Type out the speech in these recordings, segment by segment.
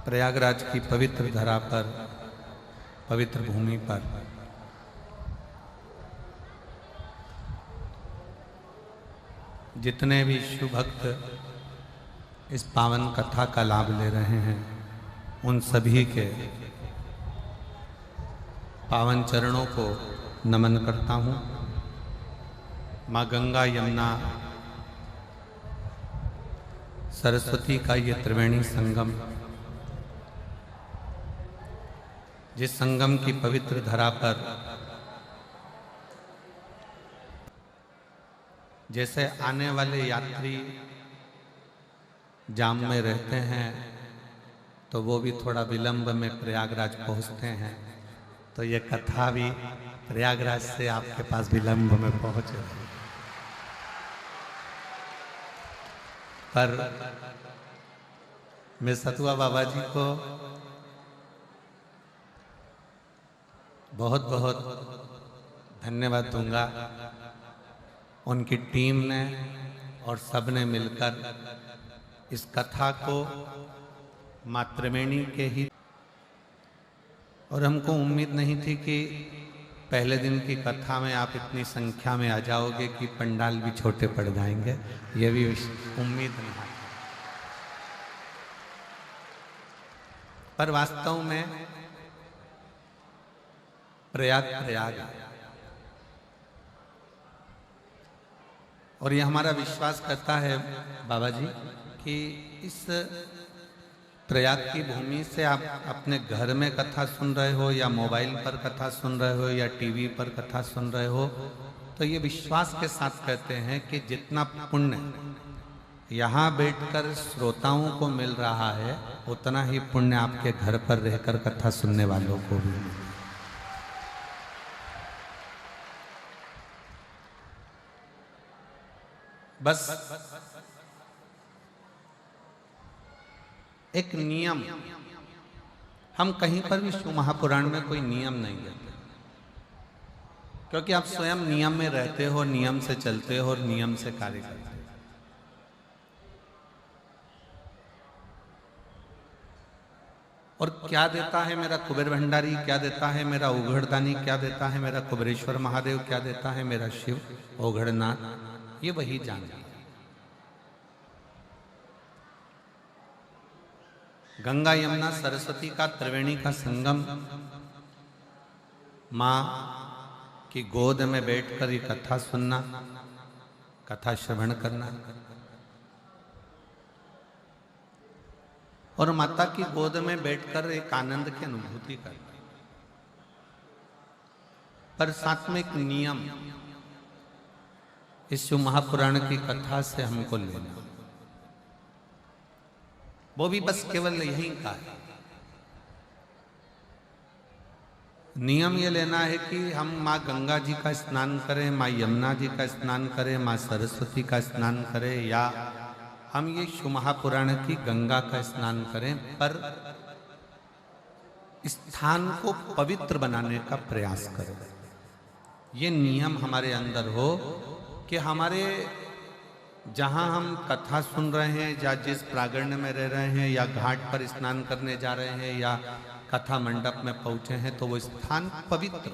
प्रयागराज की पवित्र धरा पर, पवित्र भूमि पर जितने भी शिव भक्त इस पावन कथा का लाभ ले रहे हैं, उन सभी के पावन चरणों को नमन करता हूँ। माँ गंगा यमुना सरस्वती का ये त्रिवेणी संगम, जिस संगम की पवित्र धरा पर जैसे आने वाले यात्री जाम में रहते हैं तो वो भी थोड़ा विलंब में प्रयागराज पहुंचते हैं, तो ये कथा भी प्रयागराज से आपके पास विलंब में पहुंच रही है। पर मैं सतुआ बाबा जी को बहुत बहुत धन्यवाद दूंगा। उनकी टीम ने और सब ने मिलकर इस कथा को माँ त्रिवेणी के ही, और हमको उम्मीद नहीं थी कि पहले दिन की कथा में आप इतनी संख्या में आ जाओगे कि पंडाल भी छोटे पड़ जाएंगे, ये भी उम्मीद नहीं है। पर वास्तव में प्रयाग और ये हमारा विश्वास करता है बाबा जी कि इस प्रयाग की भूमि से आप अपने घर में कथा सुन रहे हो या मोबाइल पर कथा सुन रहे हो या टीवी पर कथा सुन रहे हो, तो ये विश्वास के साथ कहते हैं कि जितना पुण्य यहाँ बैठकर श्रोताओं को मिल रहा है, उतना ही पुण्य आपके घर पर रहकर कथा सुनने वालों को भी मिले। बस एक नियम, हम कहीं पर भी शिव महापुराण में कोई नियम नहीं देते, क्योंकि आप स्वयं नियम में रहते हो, नियम से चलते हो और नियम से कार्य करते हो। और क्या देता है मेरा कुबेर भंडारी, क्या देता है मेरा उघड़दानी, क्या देता है मेरा कुबेरेश्वर महादेव, क्या देता है मेरा शिव ओघड़नाथ, ये वही जानता है। गंगा यमुना सरस्वती का त्रिवेणी का संगम, माँ की गोद में बैठकर ये कथा सुनना, कथा श्रवण करना, और माता की गोद में बैठकर एक आनंद की अनुभूति करना। पर साथ में एक नियम इस शिव महापुराण की कथा से हमको लेना, वो भी बस केवल यही का है। नियम ये लेना है कि हम माँ गंगा जी का स्नान करें, माँ यमुना जी का स्नान करें, माँ सरस्वती का स्नान करें, या हम ये शिव महापुराण की गंगा का स्नान करें, पर स्थान को पवित्र बनाने का प्रयास करें। ये नियम हमारे अंदर हो कि हमारे जहाँ हम कथा सुन रहे हैं, या जिस प्रांगण में रह रहे हैं, या घाट पर स्नान करने जा रहे हैं, या कथा मंडप में पहुंचे हैं, तो वो स्थान पवित्र,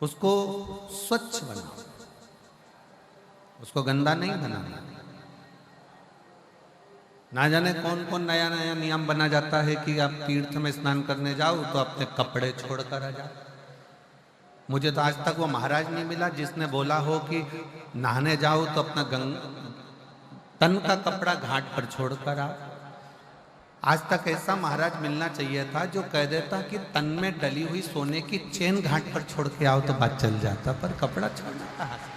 उसको स्वच्छ बनाओ, उसको गंदा नहीं बनाना। ना जाने कौन कौन नया नया नियम बना जाता है कि आप तीर्थ में स्नान करने जाओ तो अपने कपड़े छोड़कर आ जाओ। मुझे तो आज तक वो महाराज नहीं मिला जिसने बोला हो कि नहाने जाओ तो अपना तन का कपड़ा घाट पर छोड़कर आओ। आज तक ऐसा महाराज मिलना चाहिए था जो कह देता कि तन में डली हुई सोने की चेन घाट पर छोड़ के आओ तो बात चल जाता, पर कपड़ा छोड़ना कहाँ से।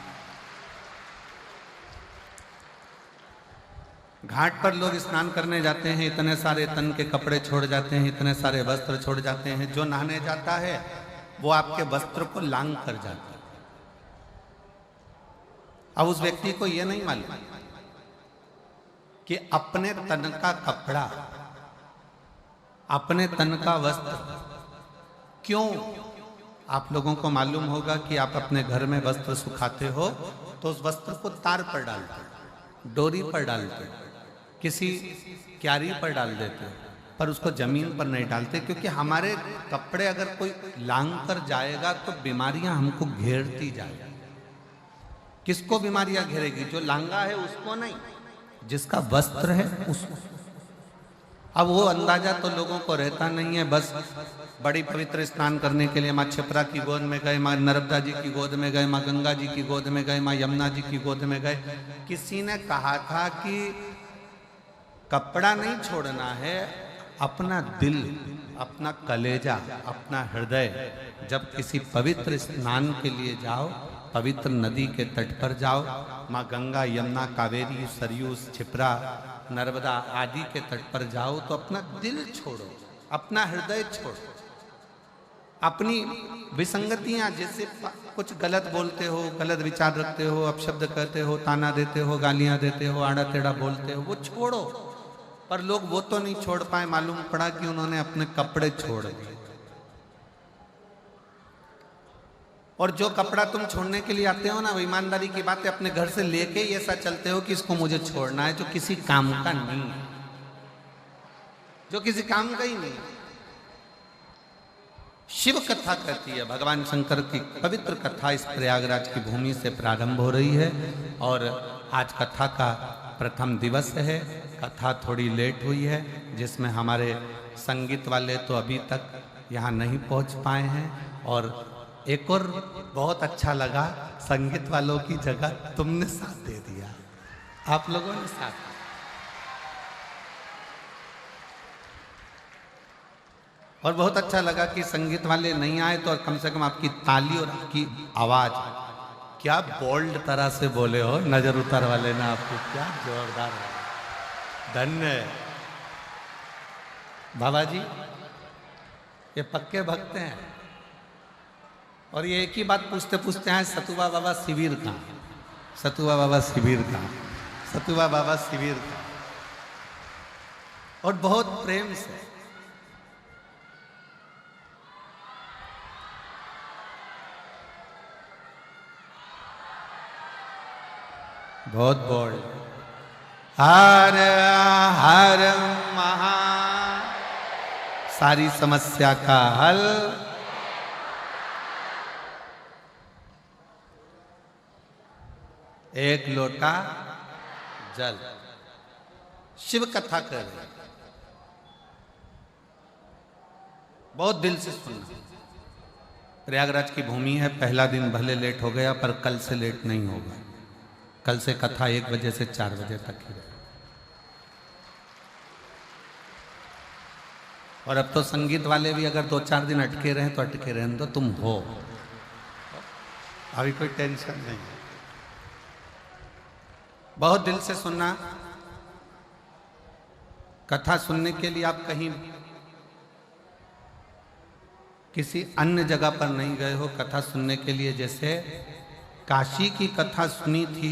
घाट पर लोग स्नान करने जाते हैं, इतने सारे तन के कपड़े छोड़ जाते हैं, इतने सारे वस्त्र छोड़ जाते हैं। जो नहाने जाता है वो आपके वस्त्र को लांग कर जाता है। अब उस व्यक्ति को यह नहीं मालूम कि अपने तन का कपड़ा, अपने तन का वस्त्र क्यों, आप लोगों को मालूम होगा कि आप अपने घर में वस्त्र सुखाते हो तो उस वस्त्र को तार पर डालते, डोरी पर डालते, किसी क्यारी पर डाल देते, पर उसको जमीन पर नहीं डालते, क्योंकि हमारे कपड़े अगर कोई लांग कर जाएगा तो बीमारियां हमको घेरती जाएगी। किसको बीमारियां घेरेगी? जो लांगा है उसको नहीं, जिसका वस्त्र है उसको। अब वो अंदाजा तो लोगों को रहता नहीं है। बस बड़ी पवित्र स्नान करने के लिए माँ क्षिप्रा की गोद में गए, माँ नर्मदा जी की गोद में गए, माँ गंगा जी की गोद में गए, माँ यमुना जी की गोद में गए। किसी ने कहा था कि कपड़ा नहीं छोड़ना है, अपना दिल, अपना कलेजा, अपना हृदय जब किसी पवित्र स्नान के लिए जाओ, पवित्र नदी के तट पर जाओ, माँ गंगा, यमुना, कावेरी, सरयू, क्षिप्रा, नर्मदा आदि के तट पर जाओ, तो अपना दिल छोड़ो, अपना हृदय छोड़ो, अपनी विसंगतियां, जैसे कुछ गलत बोलते हो, गलत विचार रखते हो, अपशब्द कहते हो, ताना देते हो, गालियां देते हो, आड़ा टेढ़ा बोलते हो, वो छोड़ो। पर लोग वो तो नहीं छोड़ पाए। मालूम पड़ा कि उन्होंने अपने कपड़े छोड़ दिए। और जो कपड़ा तुम छोड़ने के लिए आते हो ना, वो ईमानदारी की बात है, अपने घर से लेके ही ऐसा चलते हो कि इसको मुझे छोड़ना है, जो किसी काम का नहीं है, जो किसी काम का ही नहीं है। शिव कथा कहती है, भगवान शंकर की पवित्र कथा इस प्रयागराज की भूमि से प्रारंभ हो रही है और आज कथा का प्रथम दिवस है। कथा थोड़ी लेट हुई है, जिसमें हमारे संगीत वाले तो अभी तक यहाँ नहीं पहुँच पाए हैं। और एक और बहुत अच्छा लगा, संगीत वालों की जगह तुमने साथ दे दिया, आप लोगों ने साथ दिया। और बहुत अच्छा लगा कि संगीत वाले नहीं आए तो कम से कम आपकी ताली और आपकी आवाज, क्या बोल्ड तरह से बोले हो, नजर उतार वाले ने आपको, क्या जोरदार है, धन्य। बाबा जी ये पक्के भक्त हैं और ये एक ही बात पूछते पूछते हैं, सतुबा बाबा शिविर कहाँ, सतुबा बाबा शिविर कहाँ, सतुबा बाबा शिविर कहाँ। और बहुत प्रेम से बहुत बोल, हर हर महा, सारी समस्या का हल, एक लोटा जल। शिव कथा कर रहे, बहुत दिल से सुनना। प्रयागराज की भूमि है, पहला दिन भले लेट हो गया पर कल से लेट नहीं होगा। कल से कथा 1 बजे से 4 बजे तक ही। और अब तो संगीत वाले भी अगर 2-4 दिन अटके रहे तो अटके रहे, तो तुम हो, अभी कोई टेंशन नहीं। बहुत दिल से सुनना। कथा सुनने के लिए आप कहीं किसी अन्य जगह पर नहीं गए हो। कथा सुनने के लिए जैसे काशी की कथा सुनी थी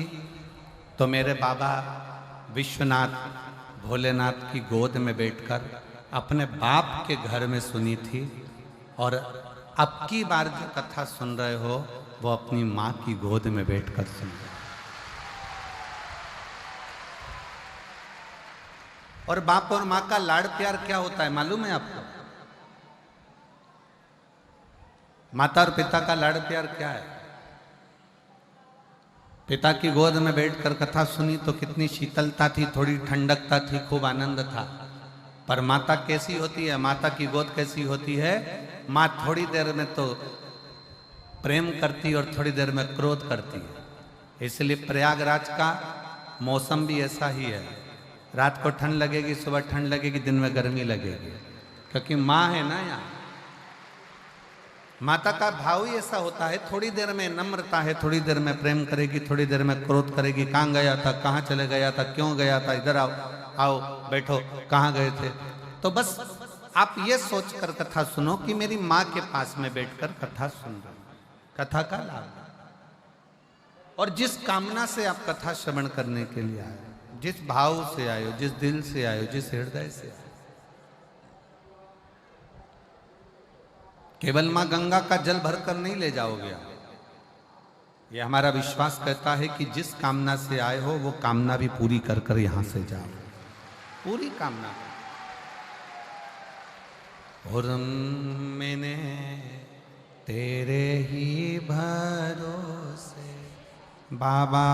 तो मेरे बाबा विश्वनाथ भोलेनाथ की गोद में बैठकर अपने बाप के घर में सुनी थी, और अब की बार जो कथा सुन रहे हो वो अपनी माँ की गोद में बैठकर सुन रहे हो। और बाप और माँ का लाड़ प्यार क्या होता है मालूम है आपको? माता और पिता का लाड़ प्यार क्या है? पिता की गोद में बैठकर कथा सुनी तो कितनी शीतलता थी, थोड़ी ठंडकता थी, खूब आनंद था। पर माता कैसी होती है, माता की गोद कैसी होती है? माँ थोड़ी देर में तो प्रेम करती और थोड़ी देर में क्रोध करती है। इसलिए प्रयागराज का मौसम भी ऐसा ही है, रात को ठंड लगेगी, सुबह ठंड लगेगी, दिन में गर्मी लगेगी, क्योंकि माँ है ना यहाँ। माता का भाव ही ऐसा होता है, थोड़ी देर में नम्रता है, थोड़ी देर में प्रेम करेगी, थोड़ी देर में क्रोध करेगी। कहाँ गया था, कहाँ चले गया था, क्यों गया था, इधर आओ, आओ बैठो, कहाँ गए थे। तो बस आप ये सोचकर कथा सुनो कि मेरी माँ के पास में बैठकर कथा सुन रहे, कथा का लाभ। और जिस कामना से आप कथा श्रवण करने के लिए आए, जिस भाव से आए हो, जिस दिल से आए हो, जिस हृदय से आए, केवल मां गंगा का जल भरकर नहीं ले जाओगे आप। ये हमारा विश्वास कहता है कि जिस कामना से आए हो वो कामना भी पूरी कर कर यहां से जाओ, पूरी कामना। और मैंने तेरे ही भरोसे बाबा,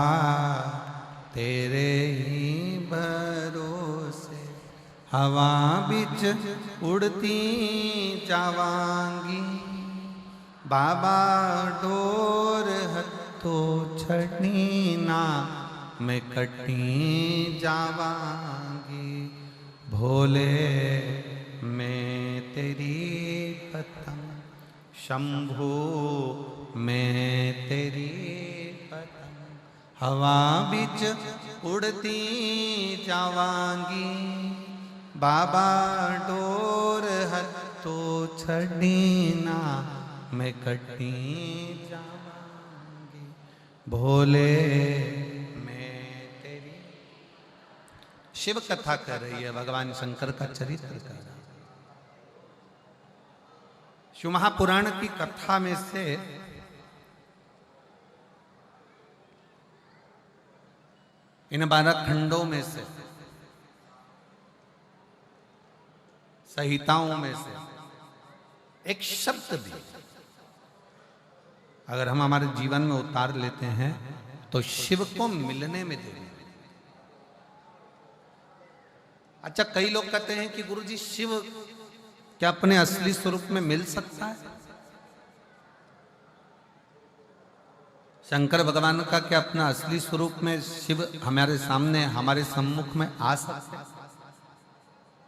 तेरे ही भरोसे हवा बिच उड़ती जावांगी बाबा, डोर हथो छड़नी ना मैं कटी जावांगी। भोले मैं तेरी पतंग, शंभू मैं तेरी पतंग, हवा बिच उड़ती जावांगी बाबा, डोर हथो छड़ी ना मैं कटी जावांगी। भोले मैं तेरी। शिव कथा कर रही है, भगवान शंकर का चरित्र कर रहा है। शिव महापुराण की कथा में से इन 12 खंडों में से, संहिताओं में से एक शब्द भी अगर हम हमारे जीवन में उतार लेते हैं तो शिव को मिलने में देरी। अच्छा, कई लोग कहते हैं कि गुरुजी शिव क्या अपने असली स्वरूप में मिल सकता है? शंकर भगवान का क्या अपना असली स्वरूप में शिव हमारे सामने, हमारे सम्मुख में आ सकता है?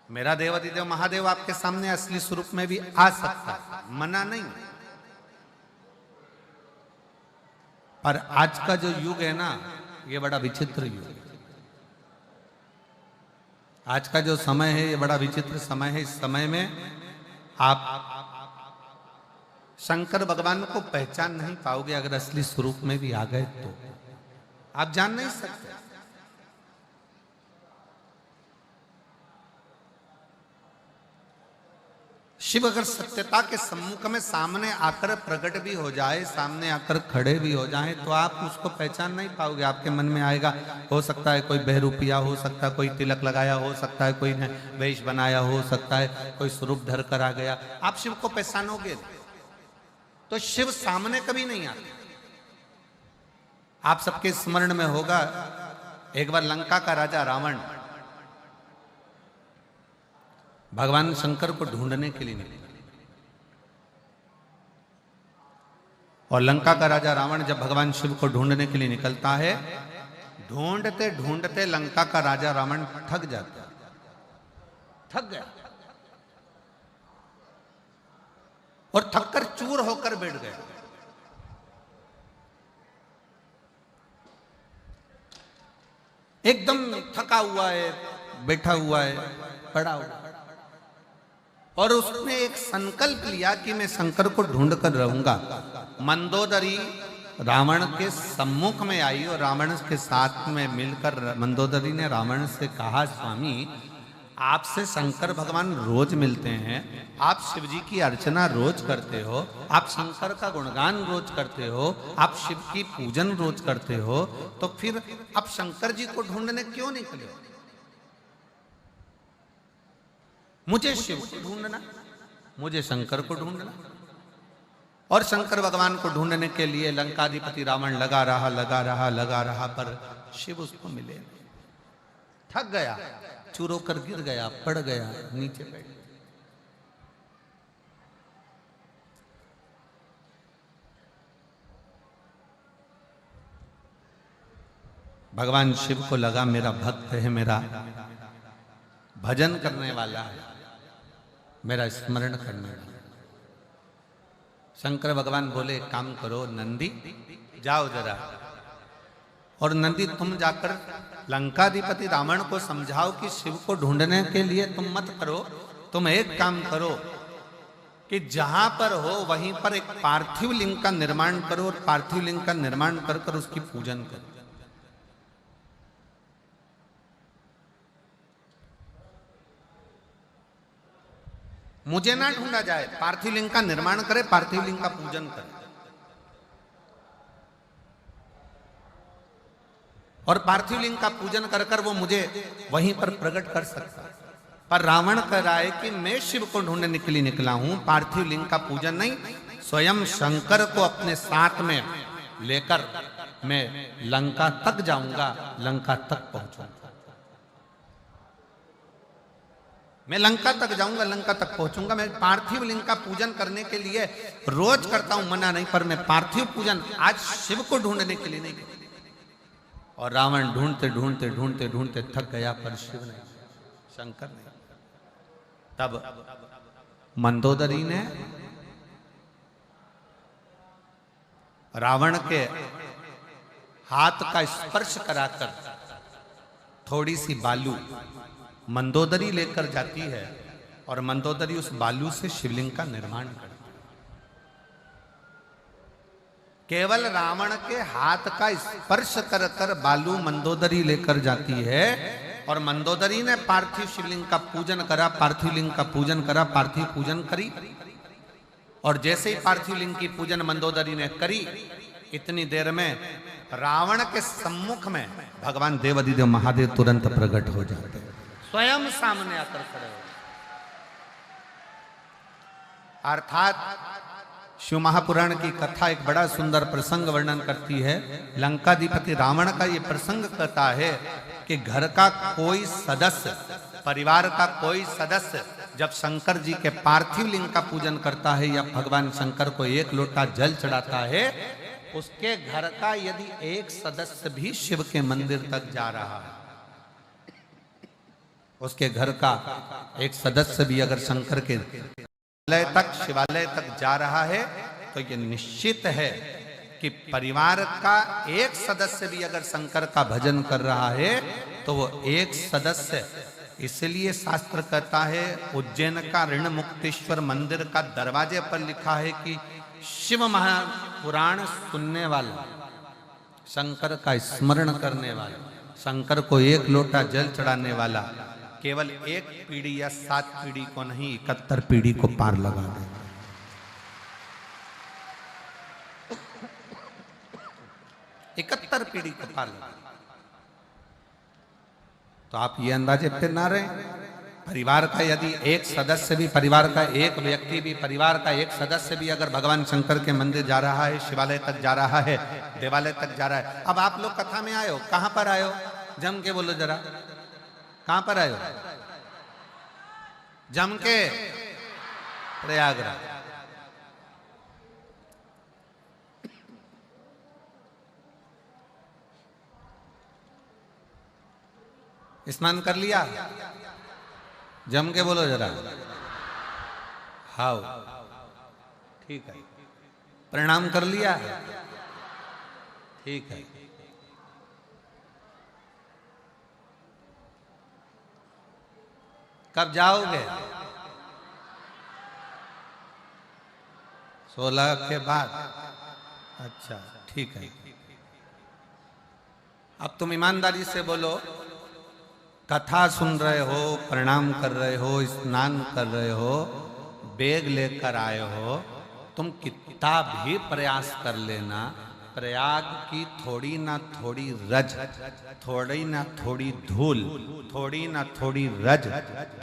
मेरा देवाधिदेव महादेव आपके सामने असली स्वरूप में भी आ सकता है, मना नहीं। पर आज का जो युग है ना, ये बड़ा विचित्र युग है। आज का जो समय है ये बड़ा विचित्र समय है। इस समय में आप शंकर भगवान को पहचान नहीं पाओगे। अगर असली स्वरूप में भी आ गए तो आप जान नहीं सकते। शिव अगर सत्यता के सम्मुख में सामने आकर प्रकट भी हो जाए, सामने आकर खड़े भी हो जाए, तो आप उसको पहचान नहीं पाओगे। आपके मन में आएगा, हो सकता है कोई बहरूपिया, हो सकता है कोई तिलक लगाया, हो सकता है कोई ने वेश बनाया, हो सकता है कोई स्वरूप धर कर आ गया। आप शिव को पहचानोगे तो शिव सामने कभी नहीं आते। आप सबके स्मरण में होगा, एक बार लंका का राजा रावण भगवान शंकर को ढूंढने के लिए निकला। और लंका का राजा रावण जब भगवान शिव को ढूंढने के लिए निकलता है, ढूंढते ढूंढते लंका का राजा रावण थक जाता है, थक गया और थककर चूर होकर बैठ गया। एकदम थका हुआ है, बैठा हुआ है, पड़ा हुआ, और उसने एक संकल्प लिया कि मैं शंकर को ढूंढ कर रहूंगा। मंदोदरी रावण के सम्मुख में आई और रावण के साथ में मिलकर मंदोदरी ने रावण से कहा, स्वामी आपसे शंकर भगवान रोज मिलते हैं, आप शिव जी की अर्चना रोज करते हो, आप शंकर का गुणगान रोज करते हो, आप शिव की पूजन रोज करते हो, तो फिर आप शंकर जी को ढूंढने क्यों निकले? मुझे शिव को ढूंढना, मुझे शंकर को ढूंढना। और शंकर भगवान को ढूंढने के लिए लंकाधिपति रावण लगा रहा, पर शिव उसको मिले। थक गया, चूर होकर गिर गया, पड़ गया, नीचे बैठ। भगवान शिव को लगा मेरा भक्त है, मेरा भजन करने वाला है, मेरा स्मरण करने वाला। शंकर भगवान बोले, काम करो नंदी, जाओ जरा, और नंदी तुम जाकर लंकाधिपति रावण को समझाओ कि शिव को ढूंढने के लिए तुम मत करो, तुम एक काम करो कि जहां पर हो वहीं पर एक पार्थिव लिंग का निर्माण करो, और पार्थिव लिंग का निर्माण कर कर उसकी पूजन करो। मुझे ना ढूंढा जाए, पार्थिव लिंग का निर्माण करे, पार्थिव लिंग का पूजन करे, और पार्थिव लिंग का पूजन कर कर वो मुझे वहीं पर प्रकट कर सकता है। पर रावण कह रहा है कि मैं शिव को ढूंढने के लिए निकला हूं, पार्थिव लिंग का पूजन नहीं, स्वयं शंकर को अपने साथ में लेकर मैं लंका तक जाऊंगा, लंका तक पहुंचूंगा। मैं लंका तक जाऊंगा, लंका तक पहुंचूंगा। मैं पार्थिव लिंग का पूजन करने के लिए रोज करता हूं, मना नहीं, पर मैं पार्थिव पूजन आज शिव को ढूंढने के लिए नहीं करता। और रावण ढूंढते ढूंढते ढूंढते ढूंढते थक गया, पर शिव नहीं, शंकर नहीं। तब मंदोदरी ने रावण के हाथ का स्पर्श कराकर थोड़ी सी बालू मंदोदरी लेकर जाती है और मंदोदरी उस बालू से शिवलिंग का निर्माण करती है। केवल रावण के हाथ का स्पर्श कर कर बालू मंदोदरी लेकर जाती है और मंदोदरी ने पार्थिव शिवलिंग का पूजन करा, पार्थिव लिंग का पूजन करा, पार्थिव पूजन करी। और जैसे ही पार्थिव लिंग की पूजन मंदोदरी ने करी, इतनी देर में रावण के सम्मुख में भगवान देवाधिदेव महादेव तुरंत प्रकट हो जाते हैं, स्वयं सामने आकर खड़े हो। अर्थात शिव महापुराण की कथा एक बड़ा सुंदर प्रसंग वर्णन करती है। लंकाधिपति रावण का ये प्रसंग कहता है कि घर का कोई सदस्य, परिवार का कोई सदस्य जब शंकर जी के पार्थिव लिंग का पूजन करता है या भगवान शंकर को एक लोटा जल चढ़ाता है, उसके घर का यदि एक सदस्य भी शिव के मंदिर तक जा रहा है, उसके घर का एक सदस्य भी अगर शंकर के शिवालय तक जा रहा है, तो ये निश्चित है कि परिवार का एक सदस्य भी अगर शंकर का भजन कर रहा है तो वो एक सदस्य। इसलिए शास्त्र कहता है, उज्जैन का ऋण मुक्तेश्वर मंदिर का दरवाजे पर लिखा है कि शिव महापुराण सुनने वाला, शंकर का स्मरण करने वाला, शंकर को एक लोटा जल चढ़ाने वाला केवल एक पीढ़ी या 7 पीढ़ी को नहीं, 71 पीढ़ी को पार लगा दे। 71 पीढ़ी को पार लगा। तो आप ये अंदाजे पे ना रहे, परिवार का यदि एक सदस्य भी, परिवार का एक व्यक्ति भी, परिवार का एक सदस्य भी अगर भगवान शंकर के मंदिर जा रहा है, शिवालय तक जा रहा है, देवालय तक जा रहा है। अब आप लोग कथा में आए हो, कहां पर आए हो? जम के बोलो जरा, कहां पर आए हो? जम के प्रयागराज। स्नान कर लिया? जम के बोलो जरा। हाउ, ठीक है। प्रणाम कर लिया? ठीक है। कब जाओगे? 16 के बाद। अच्छा, ठीक है। अब तुम ईमानदारी से बोलो, कथा सुन रहे हो, प्रणाम कर रहे हो, स्नान कर रहे हो, बैग लेकर आए हो, तुम कितना भी प्रयास कर लेना, प्रयाग की थोड़ी ना थोड़ी रज, थोड़ी ना थोड़ी धूल, थोड़ी ना थोड़ी रज,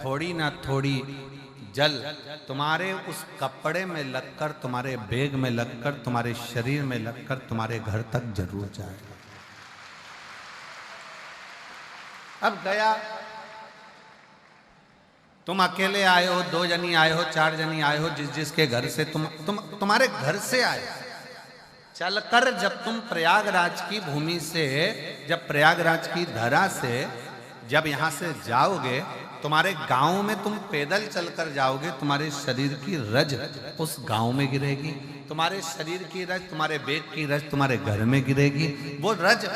थोड़ी ना थोड़ी जल तुम्हारे उस कपड़े में लगकर, तुम्हारे बैग में लगकर, तुम्हारे शरीर में लगकर तुम्हारे घर तक जरूर जाएगा। अब गया, तुम अकेले आए हो, 2 जनी आए हो, 4 जनी आए हो, जिस जिसके घर से तुम्हारे घर से आए, चलकर जब तुम प्रयागराज की भूमि से, जब प्रयागराज की धरा से जब यहां से जाओगे, तुम्हारे गांव में तुम पैदल चलकर जाओगे, तुम्हारे शरीर की रज उस गांव में गिरेगी, तुम्हारे शरीर की रज, तुम्हारे बैग की रज तुम्हारे घर में गिरेगी, वो रज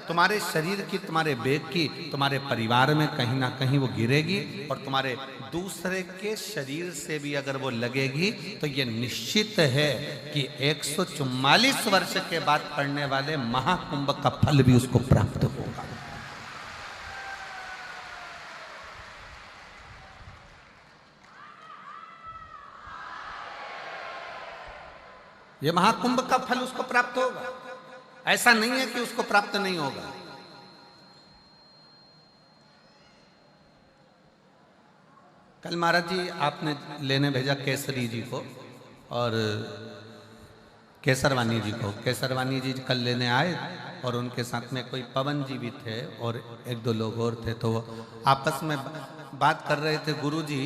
तुम्हारे शरीर की, तुम्हारे बैग की, तुम्हारे परिवार में कहीं ना कहीं वो गिरेगी, और तुम्हारे दूसरे के शरीर से भी अगर वो लगेगी तो ये निश्चित है कि 144 वर्ष के बाद पड़ने वाले महाकुंभ का फल भी उसको प्राप्त होगा। ये महाकुंभ का फल उसको प्राप्त होगा, ऐसा नहीं है कि उसको प्राप्त नहीं होगा। कल महाराज जी आपने लेने भेजा केसरी जी को और केसरवानी जी को। केसरवानी जी कल लेने आए और उनके साथ में कोई पवन जी भी थे और एक दो लोग और थे। तो वो आपस में बात कर रहे थे, गुरु जी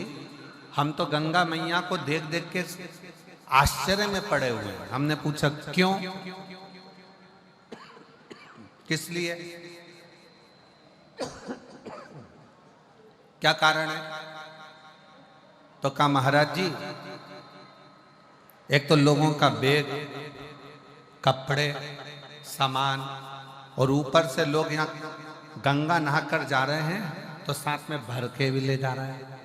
हम तो गंगा मैया को देख देख के आश्चर्य में पड़े हुए हैं। हमने पूछा क्यों, किस लिए, क्या कारण है? तो कहा महाराज जी एक तो लोगों का बैग, कपड़े, सामान और ऊपर से लोग यहाँ गंगा नहाकर जा रहे हैं तो साथ में भर के भी ले जा रहे हैं।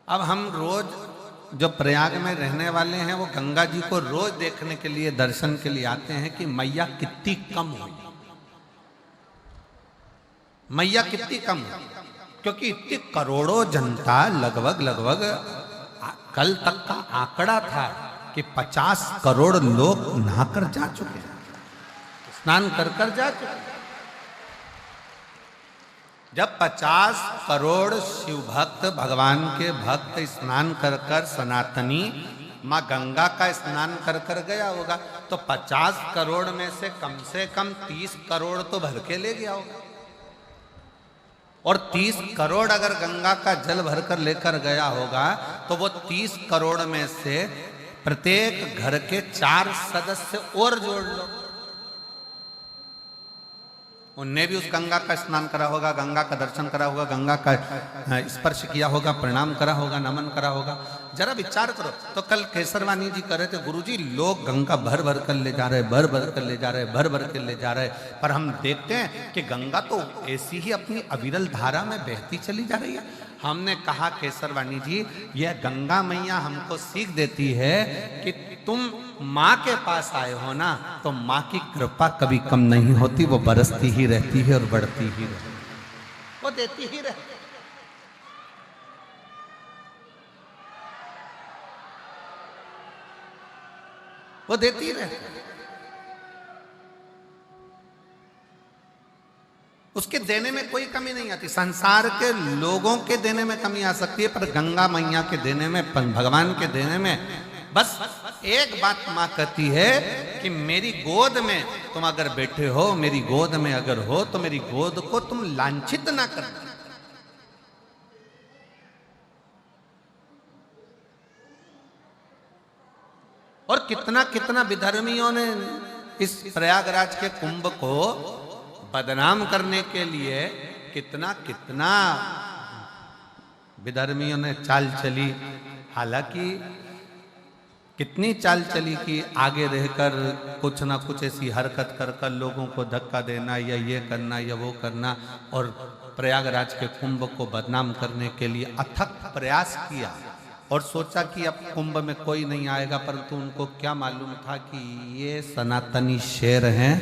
अब हम रोज जो प्रयाग में रहने वाले हैं वो गंगा जी को रोज देखने के लिए, दर्शन के लिए आते हैं कि मैया कितनी कम हुई, मैया कितनी कम हुई, क्योंकि इतनी करोड़ों जनता लगभग कल तक का आंकड़ा था कि 50 करोड़ लोग नहाकर जा चुके हैं, स्नान कर कर जा चुके हैं। जब 50 करोड़ शिव भक्त, भगवान के भक्त स्नान कर कर सनातनी माँ गंगा का स्नान कर कर गया होगा तो 50 करोड़ में से कम 30 करोड़ तो भर के ले गया होगा। और 30 करोड़ अगर गंगा का जल भरकर लेकर गया होगा तो वो 30 करोड़ में से प्रत्येक घर के 4 सदस्य और जोड़ लो, उनने भी उस गंगा का स्नान करा होगा, गंगा का दर्शन करा होगा, गंगा का स्पर्श किया होगा, प्रणाम करा होगा, नमन करा होगा। जरा विचार करो। तो कल केसरवानी जी कह रहे थे गुरुजी लोग गंगा भर भर कर ले जा रहे, भर भर कर ले जा रहे, भर भर कर ले जा रहे, पर हम देखते हैं कि गंगा तो ऐसी ही अपनी अविरल धारा में बहती चली जा रही है। हमने कहा केसरवानी जी यह गंगा मैया हमको सीख देती है कि तुम माँ के पास आए हो ना तो माँ की कृपा कभी कम नहीं होती, वो बरसती ही रहती है और बढ़ती ही रहती है, वो देती ही रहती है। वो देती ही रहती है, उसके देने में कोई कमी नहीं आती। संसार के लोगों के देने में कमी आ सकती है पर गंगा मैया के देने में, भगवान के देने में बस एक बात माँ कहती है कि मेरी गोद में तुम अगर बैठे हो, मेरी गोद में अगर हो तो मेरी गोद को तुम लांछित ना करना। और कितना कितना विधर्मियों ने इस प्रयागराज के कुंभ को बदनाम करने के लिए कितना कितना विधर्मियों ने चाल चली। हालांकि कितनी चाल चली कि आगे रहकर कुछ ना कुछ ऐसी हरकत कर कर लोगों को धक्का देना या ये करना या वो करना और प्रयागराज के कुंभ को बदनाम करने के लिए अथक प्रयास किया और सोचा कि अब कुंभ में कोई नहीं आएगा, परंतु उनको क्या मालूम था कि ये सनातनी शेर हैं।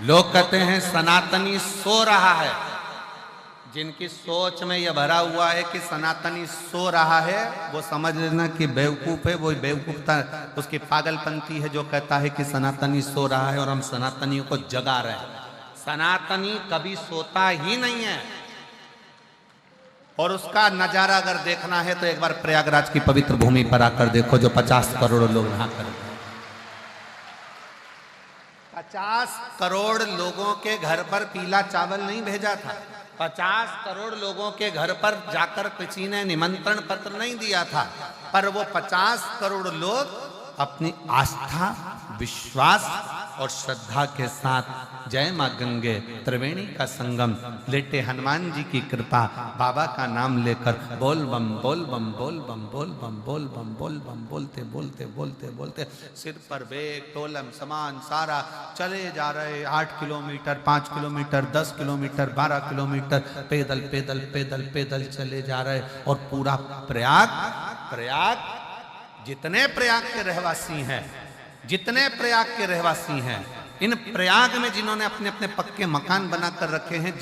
लोग कहते हैं सनातनी सो रहा है, जिनकी सोच में यह भरा हुआ है कि सनातनी सो रहा है वो समझ लेना कि बेवकूफ है। वो बेवकूफता उसकी पागलपंती है जो कहता है कि सनातनी सो रहा है और हम सनातनियों को जगा रहे हैं। सनातनी कभी सोता ही नहीं है और उसका नजारा अगर देखना है तो एक बार प्रयागराज की पवित्र भूमि पर आकर देखो जो 50 करोड़ लोग नहा कर 50 करोड़ लोगों के घर पर पीला चावल नहीं भेजा था, 50 करोड़ लोगों के घर पर जाकर किसी ने निमंत्रण पत्र नहीं दिया था, पर वो 50 करोड़ लोग अपनी आस्था, विश्वास और श्रद्धा के साथ जय मां गंगे त्रिवेणी का संगम लेटे हनुमान जी की कृपा बाबा का नाम लेकर बोल बम बोल बम बोल बम बोल बम बोल बम बोल बम बोलते बोलते बोलते बोलते सिर पर बैग टोलम सामान सारा चले जा रहे। 8 किलोमीटर, 5 किलोमीटर, 10 किलोमीटर, 12 किलोमीटर पैदल पैदल पैदल पैदल चले जा रहे। और पूरा प्रयाग जितने प्रयाग के रहवासी हैं, जितने प्रयाग के रहवासी हैं, इन प्रयाग में जिन्होंने अपने अपने पक्के मकान बनाकर रखे हैं,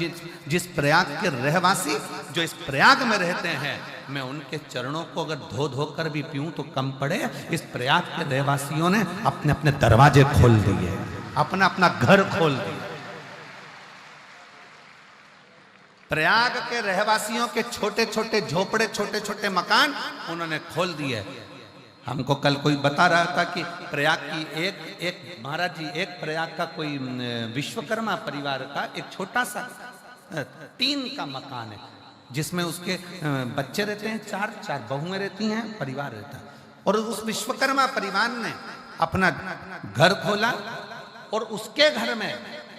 जिस प्रयाग के रहवासी जो इस प्रयाग में रहते हैं, मैं उनके चरणों को अगर धो धो कर भी पीऊं तो कम पड़े। इस प्रयाग के रहवासियों ने अपने अपने दरवाजे खोल दिए, अपना अपना घर खोल दिया। प्रयाग के रहवासियों के छोटे छोटे झोपड़े, छोटे छोटे मकान उन्होंने खोल दिए। हमको कल कोई बता रहा था कि प्रयाग की एक महाराज जी, एक प्रयाग का कोई विश्वकर्मा परिवार का एक छोटा सा टीन का मकान है, जिसमें उसके बच्चे रहते हैं, चार बहुएं रहती हैं, परिवार रहता है। और उस विश्वकर्मा परिवार ने अपना घर खोला और उसके घर में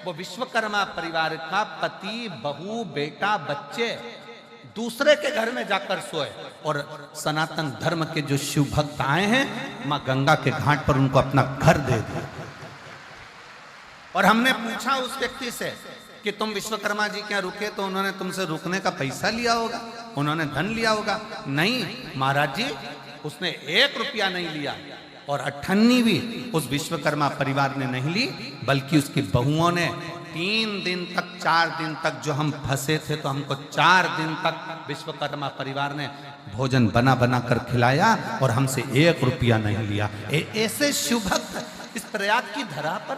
वो विश्वकर्मा परिवार का पति, बहू, बेटा, बच्चे दूसरे के घर में जाकर सोए। और सनातन धर्म के जो शिव भक्त आए हैं, मां गंगा के घाट पर उनको अपना घर दे दिया। और हमने पूछा उस व्यक्ति से कि तुम विश्वकर्मा जी क्या रुके? तो उन्होंने तुमसे रुकने का पैसा लिया होगा, उन्होंने धन लिया होगा। नहीं महाराज जी, उसने 1 रुपया नहीं लिया और 98 भी उस विश्वकर्मा परिवार ने नहीं ली, बल्कि उसकी बहुओं ने 3 दिन तक, 4 दिन तक, जो हम फंसे थे तो हमको 4 दिन तक विश्वकर्मा परिवार ने भोजन बना बना कर खिलाया और हमसे 1 रुपया नहीं लिया। ऐसे शिव भक्त इस प्रयाग की धरा पर,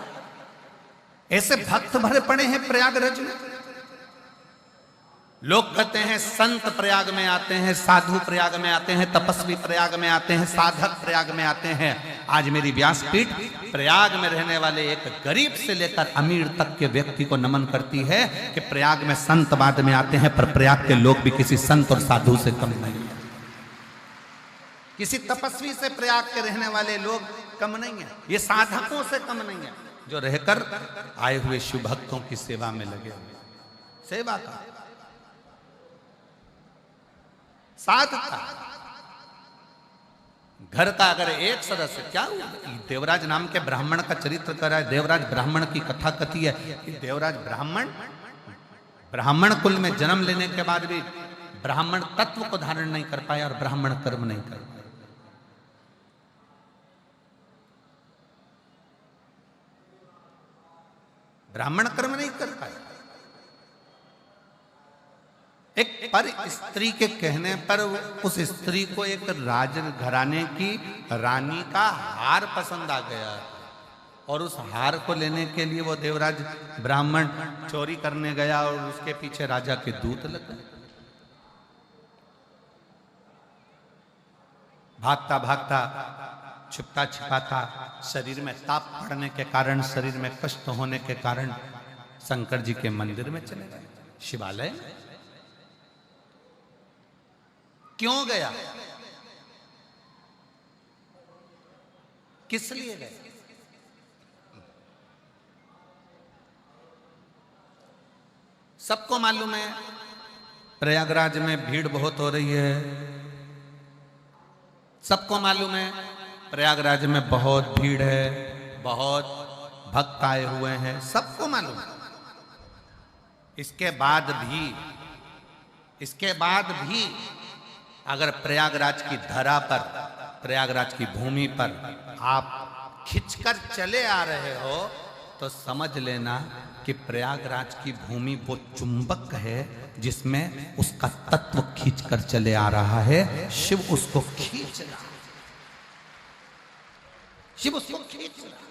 ऐसे भक्त भरे पड़े हैं प्रयागराज में। लोग कहते हैं संत प्रयाग में आते हैं, साधु प्रयाग में आते हैं, तपस्वी प्रयाग में आते हैं, साधक प्रयाग में आते हैं। आज मेरी व्यासपीठ प्रयाग में रहने वाले एक गरीब से लेकर अमीर तक के व्यक्ति को नमन करती है कि प्रयाग में संत बाद में आते हैं, पर प्रयाग के लोग भी किसी संत और साधु से कम नहीं है। किसी तपस्वी से प्रयाग के रहने वाले लोग कम नहीं है, ये साधकों से कम नहीं है, जो रहकर आए हुए शिव भक्तों की सेवा में लगे हुए। सेवा का साधता, घर का अगर एक सदस्य, क्या देवराज नाम के ब्राह्मण का चरित्र कर रहा है, देवराज ब्राह्मण की कथा कथी है कि देवराज ब्राह्मण कुल में जन्म लेने के बाद भी ब्राह्मण तत्व को धारण नहीं कर पाया और ब्राह्मण कर्म नहीं कर पाया। ब्राह्मण कर्म नहीं कर पाया। एक पर स्त्री के कहने पर उस स्त्री को एक राज घराने की रानी का हार पसंद आ गया और उस हार को लेने के लिए वो देवराज ब्राह्मण चोरी करने गया और उसके पीछे राजा के दूत लग गए। भागता भागता, छिपता छिपाता, शरीर में ताप पड़ने के कारण, शरीर में कष्ट होने के कारण शंकर जी के मंदिर में चले गए, शिवालय। क्यों गया? किस लिए गए? सबको मालूम है प्रयागराज में भीड़ बहुत हो रही है। सबको मालूम है प्रयागराज में बहुत भीड़ है, बहुत भक्त आए हुए हैं, सबको मालूम है। इसके बाद भी अगर प्रयागराज की धरा पर, प्रयागराज की भूमि पर आप खिंचकर चले आ रहे हो तो समझ लेना कि प्रयागराज की भूमि वो चुंबक है जिसमें उसका तत्व खींचकर चले आ रहा है। शिव उसको खींच रहा है, शिव उसको खींच रहा है।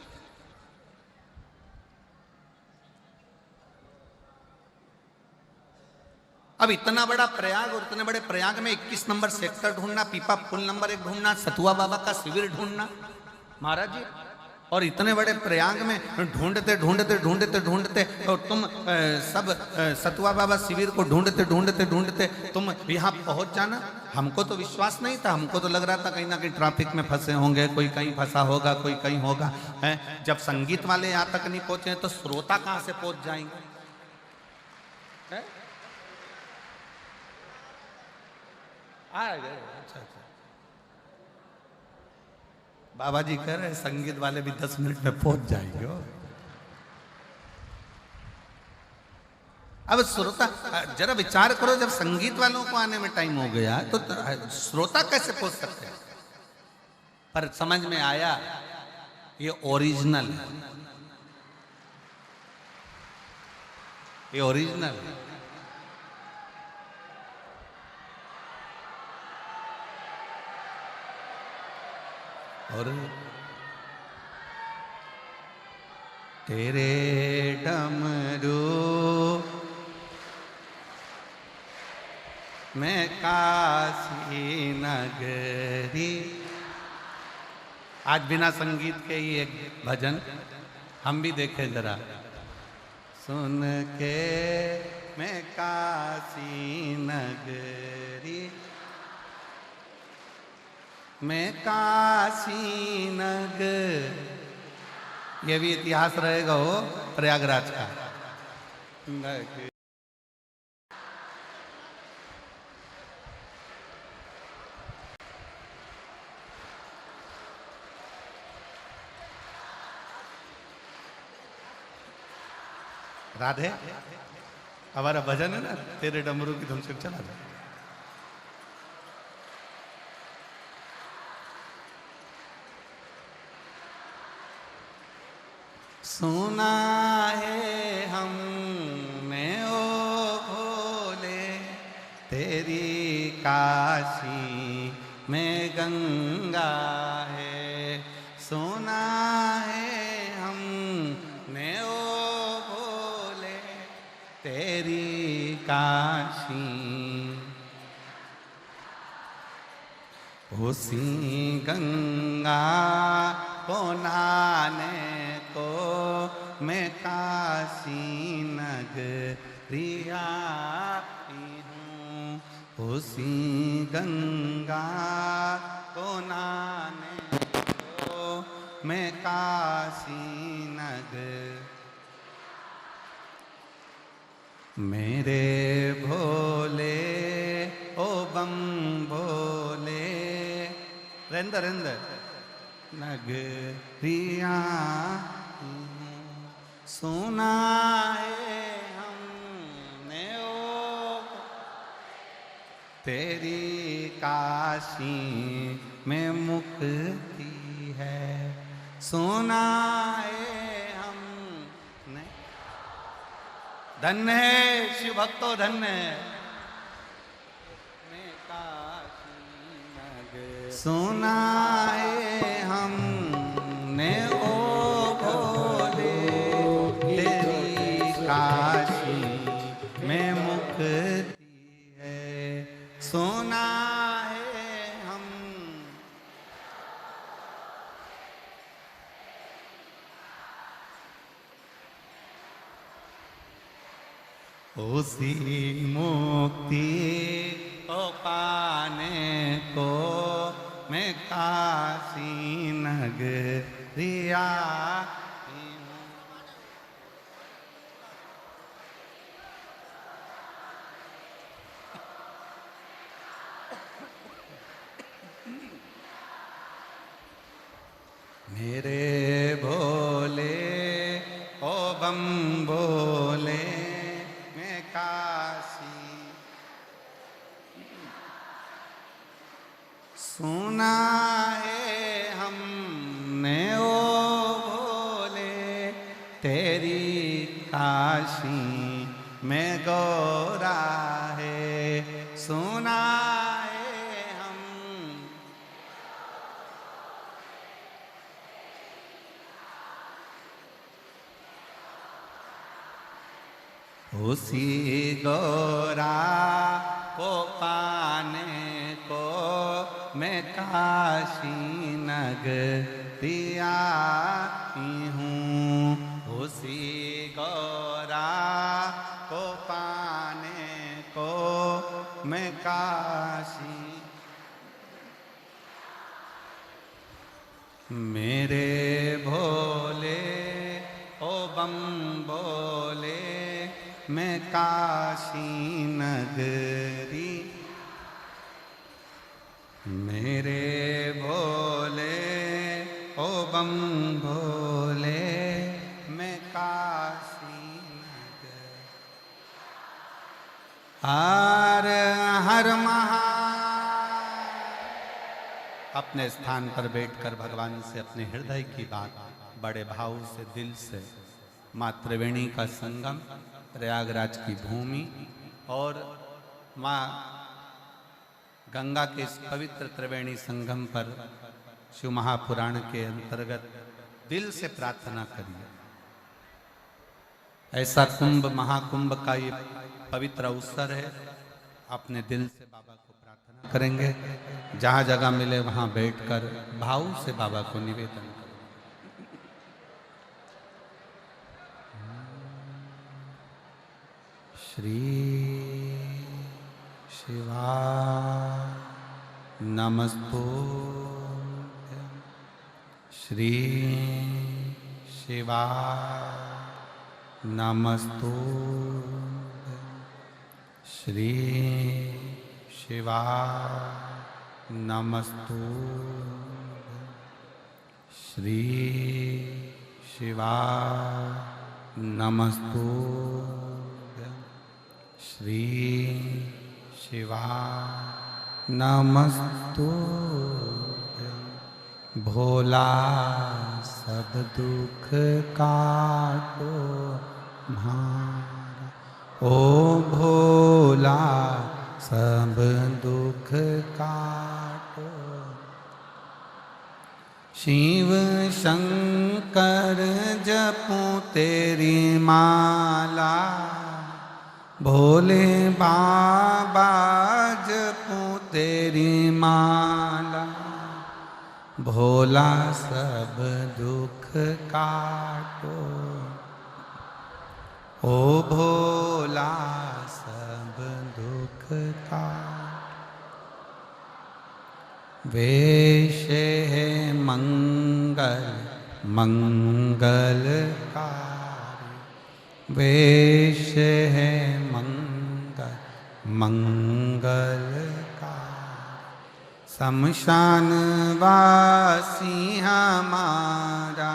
अब इतना बड़ा प्रयाग और इतने बड़े प्रयाग में 21 नंबर सेक्टर ढूंढना, पीपा पुल नंबर 1 ढूंढना, सतुआ बाबा का शिविर ढूंढना महाराज जी, और इतने बड़े प्रयाग में ढूंढते ढूंढते ढूंढते ढूंढते और तुम सब सतुआ बाबा शिविर को ढूंढते ढूंढते ढूंढते तुम यहाँ पहुंच जाना। हमको तो विश्वास नहीं था, हमको तो लग रहा था कहीं ना कहीं ट्रैफिक में फंसे होंगे, कोई कहीं फंसा होगा, कोई कहीं होगा। जब संगीत वाले यहाँ तक नहीं पहुंचे तो श्रोता कहाँ से पहुंच जाएंगे? आ गए। अच्छा अच्छा, बाबा जी कह रहे संगीत वाले भी 10 मिनट में पहुंच जाएंगे। अब श्रोता जरा विचार करो, जब संगीत वालों को आने में टाइम हो गया तो श्रोता कैसे पहुंच सकते हैं? पर समझ में आया ये ओरिजिनल है, ये ओरिजिनल है। और तेरे डमरू मैं काशी नगरी। आज बिना संगीत के ही एक भजन हम भी देखें जरा। सुन के मैं काशी नगरी, मैं काशी नगर। ये भी इतिहास रहेगा हो प्रयागराज का। राधे हमारा भजन है ना, तेरे डमरू की धुन से चला दे। सुना है हमने ओ भोले तेरी काशी में गंगा है। सुना है हमने ओ भोले तेरी काशी, उसी गंगा को नहाने को मैं काशी नगरी आई हूँ। उसी गंगा को नहाने को मैं काशी नगर। मेरे भोले ओ बम भोले रेंद रेंद नगरिया सुना है हमने ओ तेरी काशी में मुक्ति है। सुना है हमने, धन्य है शिव भक्तो धन्य है। सुना है हमने ओ भोले तेरी काशी में मुक्ति है। सुना है हम, उसी मुक्ति को पाने को मैं काशी नगरी आई हूँ। मेरे भोले ओ बम भोले मैं काशी सुना है हमने ओ भोले तेरी काशी में गौरा है। सुना है हम, उसी गौरा को पाने को मैं काशी नगरी आई हूँ। उसी गौरा को पाने को मैं काशी। मेरे भोले ओ बम भोले मैं काशी नगरी। मेरे भोले ओ बम भोले मैं काशी नगरी। हर हर महा। अपने स्थान पर बैठकर भगवान से अपने हृदय की बात बड़े भाव से दिल से, माँ त्रिवेणी का संगम प्रयागराज की भूमि और माँ गंगा के इस पवित्र त्रिवेणी संगम पर शिव महापुराण के अंतर्गत दिल से प्रार्थना करिए। ऐसा कुंभ महाकुंभ का ये पवित्र अवसर है अपने दिल से बाबा को प्रार्थना करेंगे। जहाँ जगह मिले वहाँ बैठकर भाव से बाबा को निवेदन करें। श्री शिवा नमस्तुभ्यं। श्री शिवा नमस्तुभ्यं। श्री शिवा नमस्तुभ्यं। श्री शिवा नमस्तुभ्यं। श्री शिवा नमस्तुभ्यं। भोला सब दुख काटो म्हारा, ओ भोला सब दुख काटो। शिव शंकर जपूं तेरी माला, भोले बाबा जपूं तेरी माला। भोला सब दुख काटो, ओ भोला सब दुख काटो। वेश है मंगल मंगलकारी, वेश है मंगल मंगलकारी। शमशान वासी हमारा,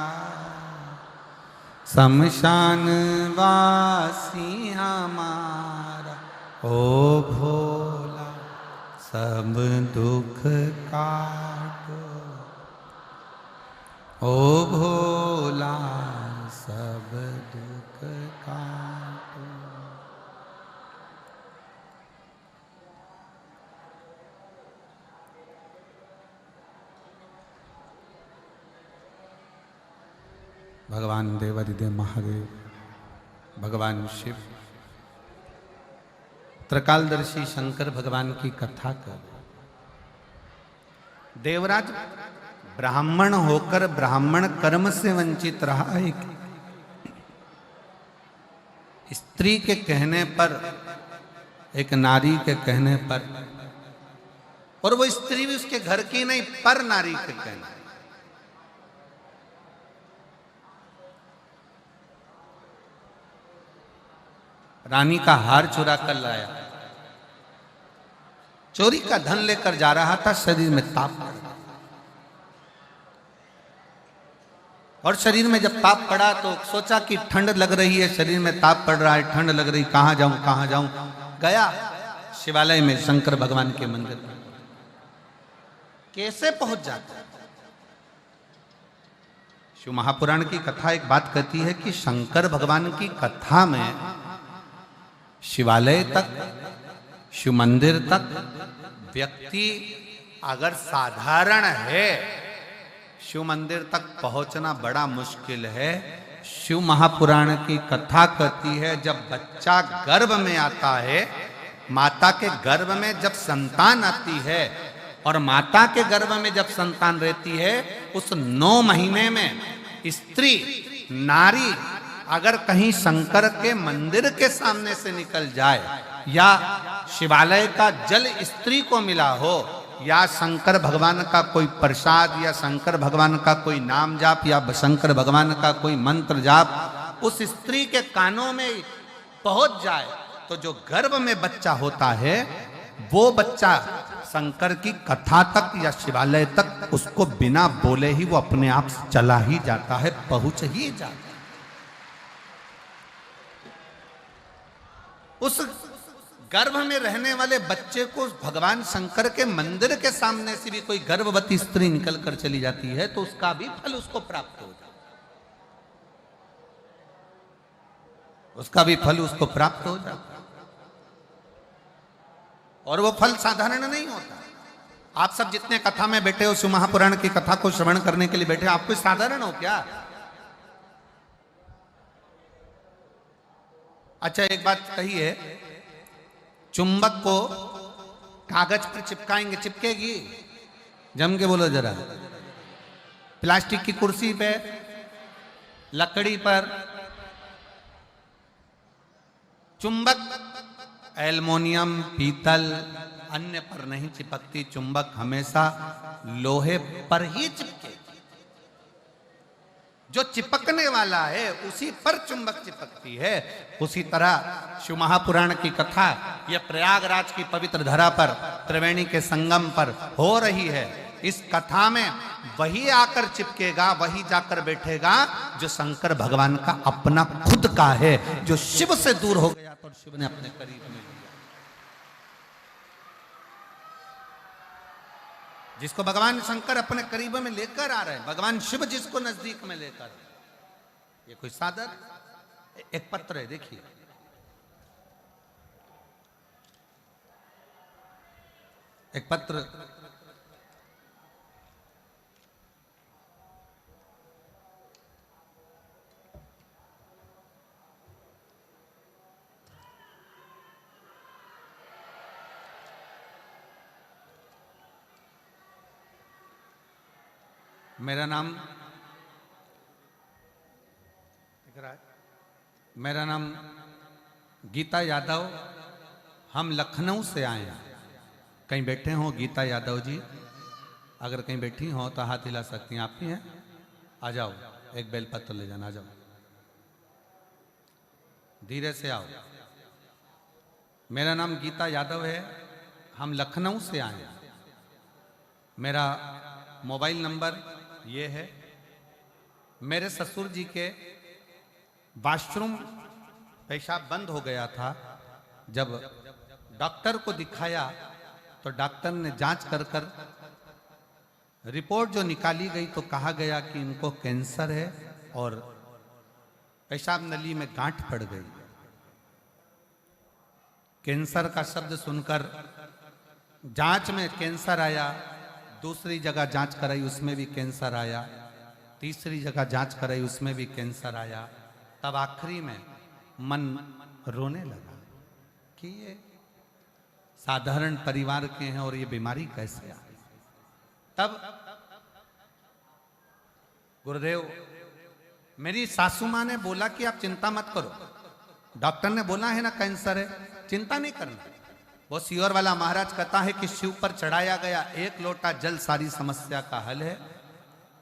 शमशान वासी हमारा। ओ भोला सब दुख काटो, ओ भोला सब दुख काटो। भगवान देवादिदेव महादेव, भगवान शिव, त्रिकालदर्शी शंकर भगवान की कथा कर। देवराज ब्राह्मण होकर ब्राह्मण कर्म से वंचित रहा। एक स्त्री के कहने पर, एक नारी के कहने पर, और वो स्त्री भी उसके घर की नहीं, पर नारी के कहने, रानी का हार चुरा कर लाया, चोरी का धन लेकर जा रहा था। शरीर में ताप पड़ा, और शरीर में जब ताप पड़ा तो सोचा कि ठंड लग रही है, शरीर में ताप पड़ रहा है, ठंड लग रही, कहां जाऊं कहां जाऊं। गया शिवालय में शंकर भगवान के मंदिर में। कैसे पहुंच जाता? शिव महापुराण की कथा एक बात कहती है कि शंकर भगवान की कथा में शिवालय तक, शिव मंदिर तक व्यक्ति अगर साधारण है, शिव मंदिर तक पहुंचना बड़ा मुश्किल है। शिव महापुराण की कथा कहती है जब बच्चा गर्भ में आता है, माता के गर्भ में जब संतान आती है, और माता के गर्भ में जब संतान रहती है, उस 9 महीने में स्त्री नारी अगर कहीं शंकर के मंदिर के सामने से निकल जाए, या शिवालय का जल स्त्री को मिला हो, या शंकर भगवान का कोई प्रसाद, या शंकर भगवान का कोई नाम जाप, या शंकर भगवान का कोई मंत्र जाप उस स्त्री के कानों में पहुंच जाए, तो जो गर्भ में बच्चा होता है वो बच्चा शंकर की कथा तक या शिवालय तक उसको बिना बोले ही वो अपने आप चला ही जाता है, पहुंच ही जाता है। उस गर्भ में रहने वाले बच्चे को भगवान शंकर के मंदिर के सामने से भी कोई गर्भवती स्त्री निकल कर चली जाती है तो उसका भी फल उसको प्राप्त हो जाता है, उसका भी फल उसको प्राप्त हो जाता है। और वो फल साधारण नहीं होता। आप सब जितने कथा में बैठे हो, शिव महापुराण की कथा को श्रवण करने के लिए बैठे, आप कोई साधारण हो क्या? अच्छा एक बात कही है चुंबक को कागज पर चिपकाएंगे, चिपकेगी? जम के बोलो जरा। प्लास्टिक की कुर्सी पे, लकड़ी पर। चुंबक एल्युमिनियम, पीतल, अन्य पर नहीं चिपकती। चुंबक हमेशा लोहे पर ही चिपकेगी। जो चिपकने वाला है उसी पर चुंबक चिपकती है। उसी तरह शिव महापुराण की कथा यह प्रयागराज की पवित्र धरा पर, त्रिवेणी के संगम पर हो रही है। इस कथा में वही आकर चिपकेगा, वही जाकर बैठेगा जो शंकर भगवान का अपना खुद का है, जो शिव से दूर हो गया तो शिव ने अपने करीब में लिया। जिसको भगवान शंकर अपने करीब में लेकर आ रहे हैं, भगवान शिव जिसको नजदीक में लेकर, ये कोई सादर। एक पत्र है, देखिए। एक पत्र मेरा नाम गीता यादव, हम लखनऊ से आए हैं। कहीं बैठे हो गीता यादव जी? अगर कहीं बैठी हो तो हाथ हिला सकती हैं। आप ही हैं? आ जाओ, एक बेलपत्र ले जाना। आ जाओ, धीरे से आओ। मेरा नाम गीता यादव है, हम लखनऊ से आए हैं। मेरा मोबाइल नंबर ये है। मेरे ससुर जी के वॉशरूम पेशाब बंद हो गया था। जब डॉक्टर को दिखाया तो डॉक्टर ने जांच कर रिपोर्ट जो निकाली गई तो कहा गया कि इनको कैंसर है और पेशाब नली में गांठ पड़ गई। कैंसर का शब्द सुनकर जांच में कैंसर आया, दूसरी जगह जांच कराई उसमें भी कैंसर आया, तीसरी जगह जांच कराई उसमें भी कैंसर आया। तब आखिरी में मन रोने लगा कि ये साधारण परिवार के हैं और ये बीमारी कैसे आ गई। तब गुरुदेव, मेरी सासू मां ने बोला कि आप चिंता मत करो, डॉक्टर ने बोला है ना कैंसर है, चिंता नहीं करना। वो सीहोर वाला महाराज कहता है कि शिव पर चढ़ाया गया एक लोटा जल सारी समस्या का हल है।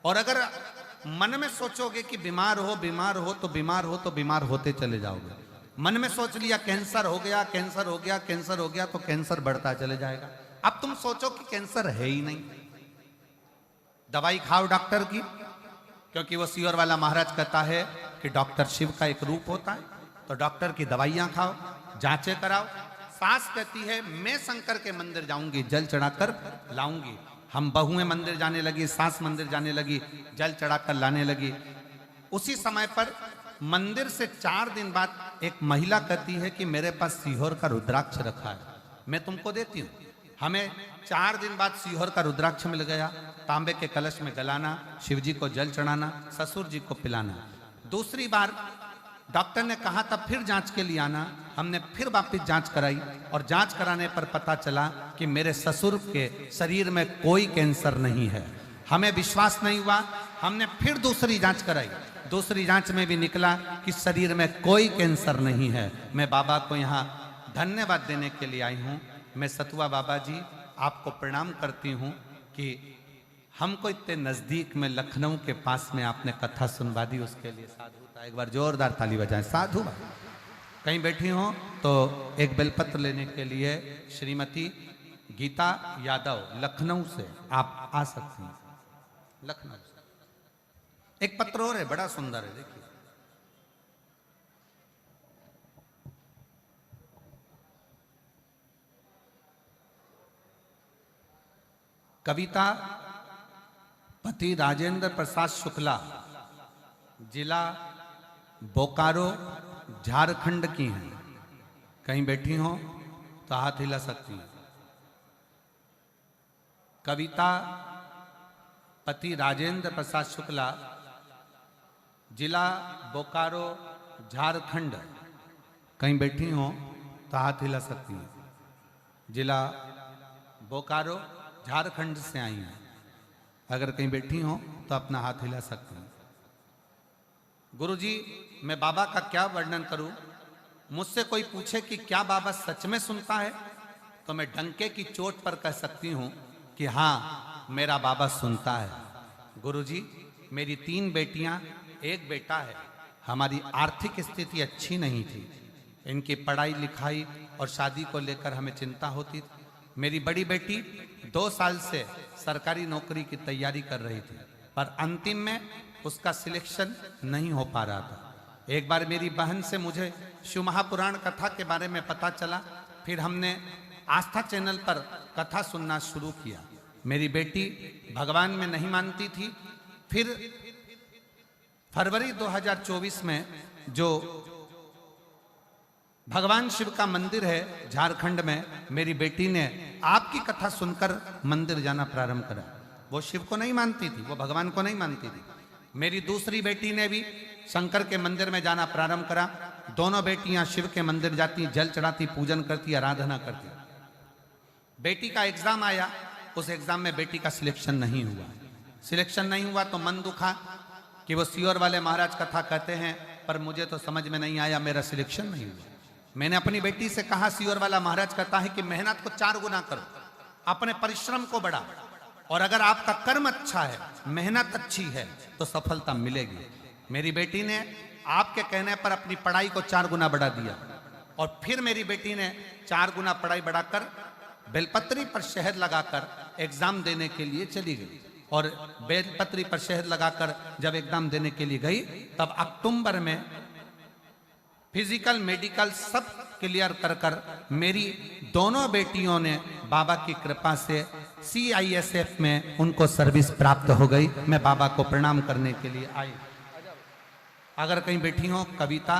और अगर मन में सोचोगे कि बीमार हो तो बीमार हो तो बीमार होते चले जाओगे। मन में सोच लिया कैंसर हो गया, कैंसर हो गया, कैंसर हो गया, तो कैंसर बढ़ता चले जाएगा। अब तुम सोचो कि कैंसर है ही नहीं, दवाई खाओ डॉक्टर की, क्योंकि वो सीहोर वाला महाराज कहता है कि डॉक्टर शिव का एक रूप होता है। तो डॉक्टर की दवाइयां खाओ, जांचें कराओ। सास कहती है मैं शंकर के मंदिर जाऊंगी, जल चढ़ाकर लाऊंगी। हम बहुएं मंदिर जाने लगी, सास मंदिर जाने लगी, जल चढ़ाकर लाने लगी। उसी समय पर मंदिर से 4 दिन बाद एक महिला कहती है कि मेरे पास सीहोर का रुद्राक्ष रखा है, मैं तुमको देती हूँ। हमें 4 दिन बाद सीहोर का रुद्राक्ष मिल गया। तांबे के कलश में गलाना, शिव जी को जल चढ़ाना, ससुर जी को पिलाना। दूसरी बार डॉक्टर ने कहा था फिर जांच के लिए आना। हमने फिर वापस जांच कराई और जांच कराने पर पता चला कि मेरे ससुर के शरीर में कोई कैंसर नहीं है। हमें विश्वास नहीं हुआ, हमने फिर दूसरी जांच कराई। दूसरी जांच में भी निकला कि शरीर में कोई कैंसर नहीं है। मैं बाबा को यहाँ धन्यवाद देने के लिए आई हूँ। मैं सतुआ बाबा जी आपको प्रणाम करती हूँ कि हमको इतने नजदीक में लखनऊ के पास में आपने कथा सुनवा दी, उसके लिए साधु। एक बार जोरदार ताली बजाएं साधु। कहीं बैठी हो तो एक बेलपत्र लेने के लिए श्रीमती गीता यादव लखनऊ से आप आ सकती हैं। लखनऊ से एक पत्र और है, बड़ा सुंदर है, देखिए। कविता पति राजेंद्र प्रसाद शुक्ला, जिला बोकारो झारखंड की हैं। कहीं बैठी हो तो हाथ हिला सकती हैं। कविता पति राजेंद्र प्रसाद शुक्ला, जिला बोकारो झारखंड। कहीं बैठी हो तो हाथ हिला सकती हैं। जिला बोकारो झारखंड से आई हैं। अगर कहीं बैठी हो तो अपना हाथ हिला सकती हैं। गुरुजी, मैं बाबा का क्या वर्णन करूं? मुझसे कोई पूछे कि क्या बाबा सच में सुनता है, तो मैं डंके की चोट पर कह सकती हूं कि हाँ, मेरा बाबा सुनता है। गुरुजी, मेरी 3 बेटियां, 1 बेटा है। हमारी आर्थिक स्थिति अच्छी नहीं थी। इनकी पढ़ाई लिखाई और शादी को लेकर हमें चिंता होती थी। मेरी बड़ी बेटी 2 साल से सरकारी नौकरी की तैयारी कर रही थी, पर अंतिम में उसका सिलेक्शन नहीं हो पा रहा था। एक बार मेरी बहन से मुझे शिव महापुराण कथा के बारे में पता चला। फिर हमने आस्था चैनल पर कथा सुनना शुरू किया। मेरी बेटी भगवान में नहीं मानती थी। फिर फरवरी 2024 में जो भगवान शिव का मंदिर है झारखंड में, मेरी बेटी ने आपकी कथा सुनकर मंदिर जाना प्रारंभ करा। वो शिव को नहीं मानती थी, वो भगवान को नहीं मानती थी। मेरी दूसरी बेटी ने भी शंकर के मंदिर में जाना प्रारंभ करा। दोनों बेटियां शिव के मंदिर जाती, जल चढ़ाती, पूजन करती, आराधना करती। बेटी का एग्जाम आया, उस एग्जाम में बेटी का सिलेक्शन नहीं हुआ। सिलेक्शन नहीं हुआ तो मन दुखा कि वो सीहोर वाले महाराज कथा कहते हैं, पर मुझे तो समझ में नहीं आया, मेरा सिलेक्शन नहीं हुआ। मैंने अपनी बेटी से कहा, सीहोर वाला महाराज कहता है कि मेहनत को 4 गुना करो, अपने परिश्रम को बढ़ा, और अगर आपका कर्म अच्छा है, मेहनत अच्छी है, तो सफलता मिलेगी। मेरी बेटी ने आपके कहने पर अपनी पढ़ाई को 4 गुना बढ़ा दिया, और फिर मेरी बेटी ने 4 गुना पढ़ाई बढ़ाकर बेलपत्री पर शहद लगाकर एग्जाम देने के लिए चली गई। और बेलपत्री पर शहद लगाकर जब एग्जाम देने के लिए गई, तब अक्टूबर में फिजिकल मेडिकल सब क्लियर कर मेरी दोनों बेटियों ने बाबा की कृपा से CISF में उनको सर्विस प्राप्त हो गई। मैं बाबा को प्रणाम करने के लिए आई। अगर कहीं बैठी हो, कविता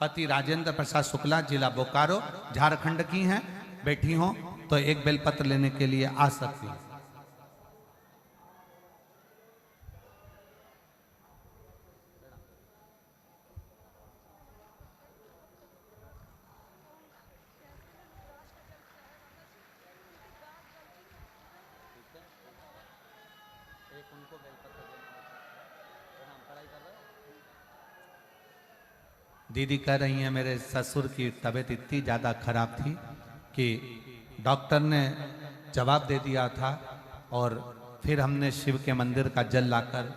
पति राजेंद्र प्रसाद शुक्ला, जिला बोकारो झारखंड की हैं, बैठी हो तो एक बेलपत्र लेने के लिए आ सकती हैं। दीदी कह रही हैं मेरे ससुर की तबीयत इतनी ज़्यादा खराब थी कि डॉक्टर ने जवाब दे दिया था, और फिर हमने शिव के मंदिर का जल लाकर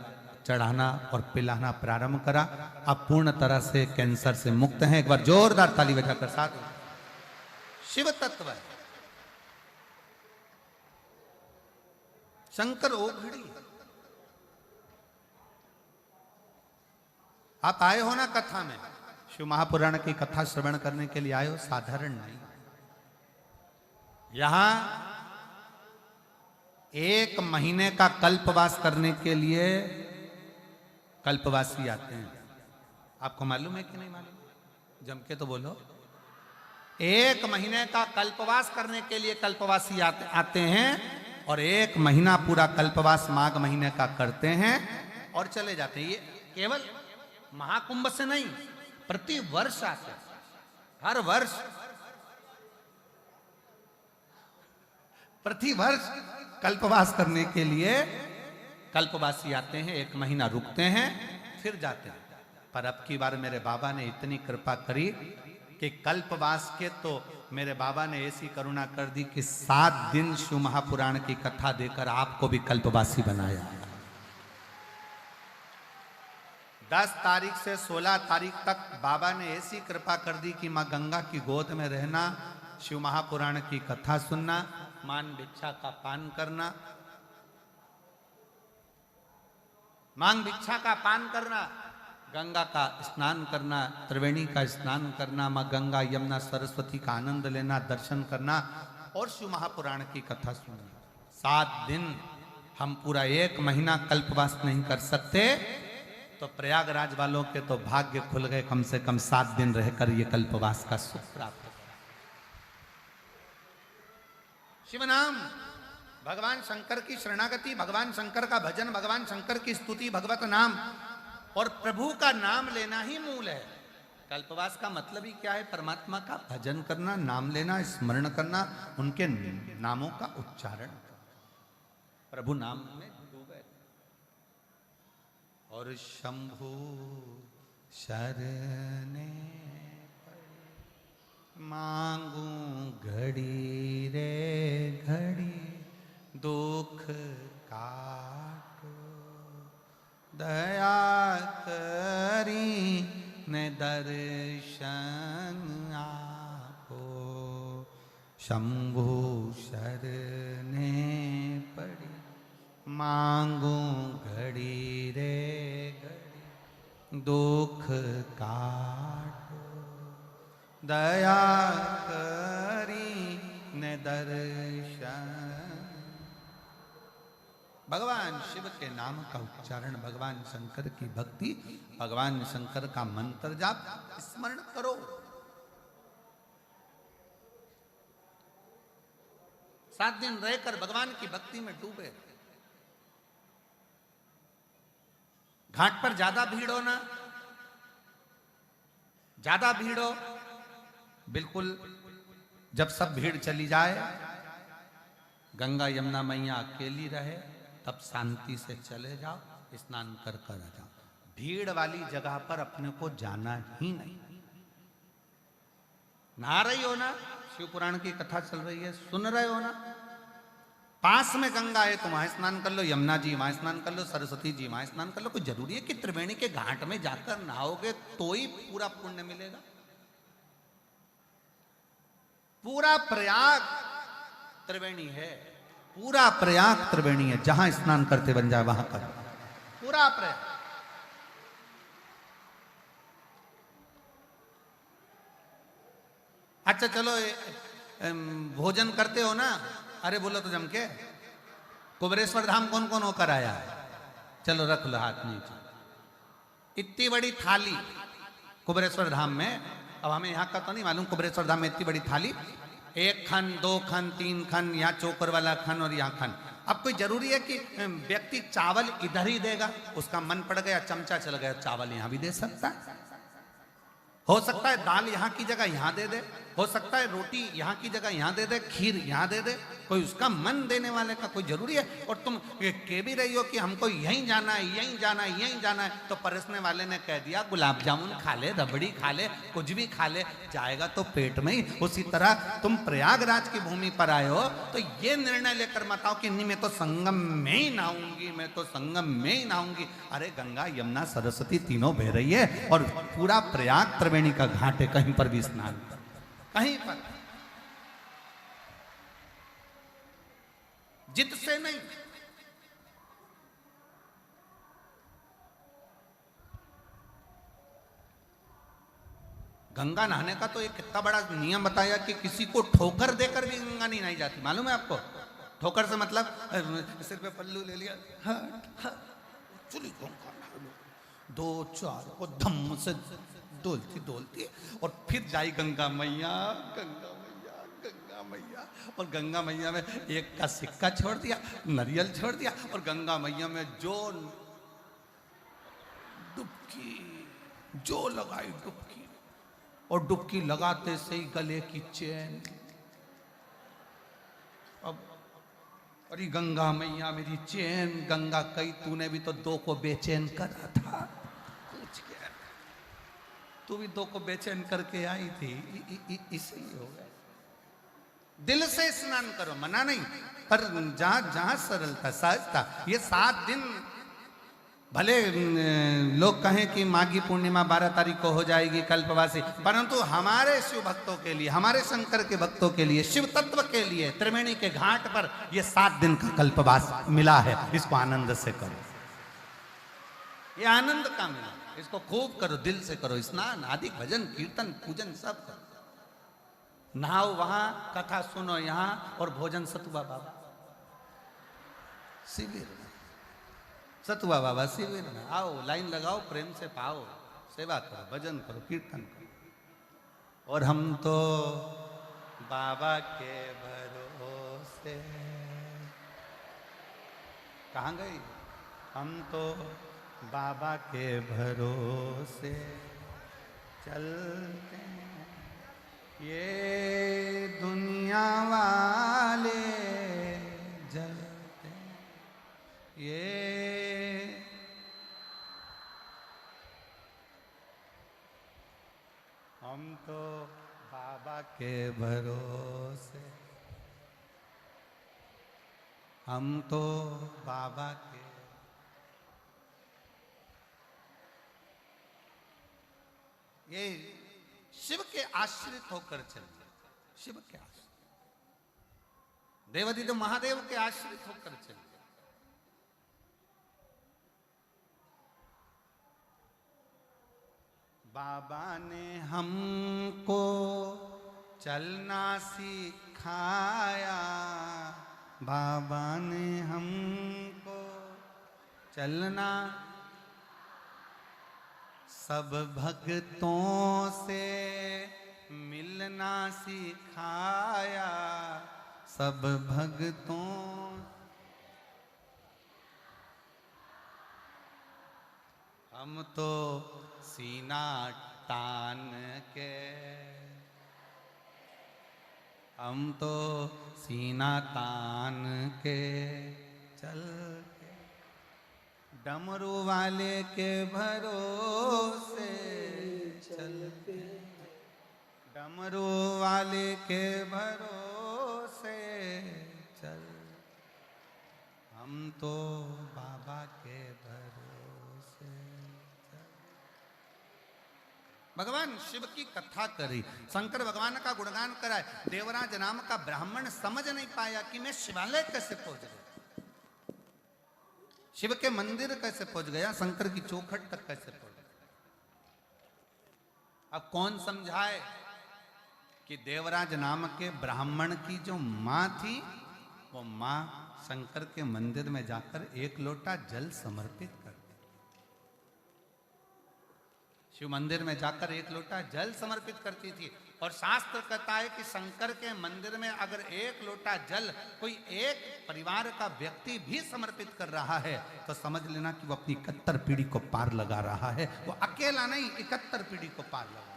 चढ़ाना और पिलाना प्रारंभ करा। अब पूर्ण तरह से कैंसर से मुक्त हैं। एक बार जोरदार ताली बजाकर साथ। शिव तत्व है, शंकर ओघड़ी। आप आए हो ना कथा में, शिव महापुराण की कथा श्रवण करने के लिए आए हो, साधारण नहीं। यहां 1 महीने का कल्पवास करने के लिए कल्पवासी आते हैं। आपको मालूम है कि नहीं मालूम? जम के तो बोलो। 1 महीने का कल्पवास करने के लिए कल्पवासी आते हैं, और 1 महीना पूरा कल्पवास माघ महीने का करते हैं और चले जाते हैं। ये केवल महाकुंभ से नहीं, प्रति वर्ष आते हैं। हर वर्ष प्रति वर्ष कल्पवास करने के लिए कल्पवासी आते हैं, 1 महीना रुकते हैं, फिर जाते हैं। पर अब की बार मेरे बाबा ने इतनी कृपा करी कि कल्पवास के तो मेरे बाबा ने ऐसी करुणा कर दी कि 7 दिन शिव महापुराण की कथा देकर आपको भी कल्पवासी बनाया। 10 तारीख से 16 तारीख तक बाबा ने ऐसी कृपा कर दी कि माँ गंगा की गोद में रहना, शिव महापुराण की कथा सुनना, मान भिक्षा का पान करना, मांग भिक्षा का पान करना, गंगा का स्नान करना, त्रिवेणी का स्नान करना, माँ गंगा यमुना सरस्वती का आनंद लेना, दर्शन करना और शिव महापुराण की कथा सुनना। 7 दिन हम पूरा 1 महीना कल्पवास नहीं कर सकते, तो प्रयागराज वालों के तो भाग्य खुल गए, कम से कम 7 दिन रहकर ये कल्पवास का सुख प्राप्त कर। शिव नाम, भगवान शंकर की शरणागति, भगवान शंकर का भजन, भगवान शंकर की स्तुति, भगवत नाम और प्रभु का नाम लेना ही मूल है। कल्पवास का मतलब ही क्या है? परमात्मा का भजन करना, नाम लेना, स्मरण करना, उनके नामों का उच्चारण करना, प्रभु नाम में डूबे। और शंभु शरणे मांगू घड़ी रे घड़ी दुख काटो, दया करी ने दर्शन आपो, शंभु शरणे पड़ी मांगू घड़ी रे घड़ी दुख काटो, दया करी ने दर्शन। भगवान शिव के नाम का उच्चारण, भगवान शंकर की भक्ति, भगवान शंकर का मंत्र जाप स्मरण करो। सात दिन रहकर भगवान की भक्ति में डूबे। घाट पर ज्यादा भीड़ हो ना, ज्यादा भीड़ हो, बिल्कुल जब सब भीड़ चली जाए, गंगा यमुना मैया अकेली रहे, तब शांति से चले जाओ, स्नान कर कर आ जाओ। भीड़ वाली जगह पर अपने को जाना ही नहीं। नहा रही हो ना, शिव पुराण की कथा चल रही है, सुन रहे हो ना, पास में गंगा है तो वहां स्नान कर लो, यमुना जी वहां स्नान कर लो, सरस्वती जी वहां स्नान कर लो। कोई जरूरी है कि त्रिवेणी के घाट में जाकर नहाओगे तो ही पूरा पुण्य मिलेगा? पूरा प्रयाग त्रिवेणी है, पूरा प्रयाग त्रिवेणी है, जहां स्नान करते बन जाए वहां कर, पूरा प्रयाग। अच्छा चलो, भोजन करते हो ना, अरे बोलो तो जम के, कुबेरेश्वर धाम कौन कौन होकर आया है? चलो रख लो हाथ नीचे। इतनी बड़ी थाली कुबेरेश्वर धाम में, अब हमें यहाँ का तो नहीं मालूम, कुबेरेश्वर धाम में इतनी बड़ी थाली, 1 खन 2 खन 3 खन, यहाँ चोकर वाला खन और यहाँ खन। अब कोई जरूरी है कि व्यक्ति चावल इधर ही देगा? उसका मन पड़ गया, चमचा चल गया, चावल यहाँ भी दे सकता है। हो सकता है दाल यहाँ की जगह यहाँ दे दे, हो सकता है रोटी यहाँ की जगह यहाँ दे दे, खीर यहाँ दे दे। कोई उसका मन देने वाले का कोई जरूरी है? और तुम कह भी रही हो कि हमको यहीं जाना है, यहीं जाना है, यहीं जाना है, तो परोसने वाले ने कह दिया गुलाब जामुन खा ले, रबड़ी खा ले, कुछ भी खा ले, जाएगा तो पेट में ही। उसी तरह तुम प्रयागराज की भूमि पर आए हो तो ये निर्णय लेकर मत आओ कि नहीं मैं तो संगम में ही नहाऊंगी, मैं तो संगम में ही नहाऊंगी। अरे गंगा यमुना सरस्वती तीनों बह रही है और पूरा प्रयाग त्रिवेणी का घाट है, कहीं पर भी स्नान, कहीं पर जिद से नहीं। गंगा नहाने का तो एक कितना बड़ा नियम बताया कि किसी को ठोकर देकर भी गंगा नहीं नहाई जाती, मालूम है आपको? ठोकर से मतलब सिर पे पल्लू ले लिया, चुली दो चार को धम्म से डोलती डोलती और फिर जाई गंगा मैया, गंगा मैया, गंगा मैया। और गंगा मैया में एक का सिक्का छोड़ दिया, नारियल छोड़ दिया, और गंगा मैया में जो डुबकी जो लगाई डुबकी, और डुबकी लगाते से ही गले की चैन। अब अरे गंगा मैया मेरी चैन, गंगा कई तूने भी तो 2 को बेचैन करा था, तू भी 2 को बेचैन करके आई थी, इसलिए हो गया। दिल से स्नान करो, मना नहीं, पर जहां जहां सरलता सहजता। ये 7 दिन भले लोग कहें कि माघी पूर्णिमा 12 तारीख को हो जाएगी कल्पवासी, परंतु हमारे शिव भक्तों के लिए, हमारे शंकर के भक्तों के लिए, शिव तत्व के लिए त्रिवेणी के घाट पर ये 7 दिन का कल्पवास मिला है। इसको आनंद से करो, ये आनंद का मिला, इसको खूब करो, दिल से करो, स्नान आदि भजन कीर्तन पूजन सब करो। नहाओ वहां, कथा सुनो यहाँ, और भोजन सतुआ बाबा शिविर में, सतुआ बाबा शिविर में आओ, लाइन लगाओ, प्रेम से पाओ, सेवा करो, भजन करो, कीर्तन करो। और हम तो बाबा के भरोसे, कहाँ गई? हम तो बाबा के भरोसे चलते हैं ये दुनिया वाले जलते हैं ये हम तो बाबा के भरोसे हम तो बाबा के ये शिव के आश्रित होकर चलिए शिव के आश्रित देवाधिदेव महादेव के आश्रित होकर चलिए बाबा ने हमको चलना सिखाया बाबा ने हमको चलना सब भक्तों से मिलना सिखाया सब भक्तों हम तो सीना तान के हम तो सीना तान के चल डमरू वाले के भरोसे चलते डमरू वाले के भरोसे चल हम तो बाबा के भरोसे चल। भगवान शिव की कथा करी शंकर भगवान का गुणगान कराए देवराज नाम का ब्राह्मण समझ नहीं पाया कि मैं शिवालय कैसे पहुंच गया शिव के मंदिर कैसे पहुंच गया शंकर की चौखट तक कैसे पहुंच गया। अब कौन समझाए कि देवराज नाम के ब्राह्मण की जो मां थी वो मां शंकर के मंदिर में जाकर एक लोटा जल समर्पित कर दी शिव मंदिर में जाकर एक लोटा जल समर्पित करती थी और शास्त्र कहता है कि शंकर के मंदिर में अगर एक लोटा जल कोई एक परिवार का व्यक्ति भी समर्पित कर रहा है तो समझ लेना कि वो अपनी 71 पीढ़ी को पार लगा रहा है वो अकेला नहीं 71 पीढ़ी को पार लगा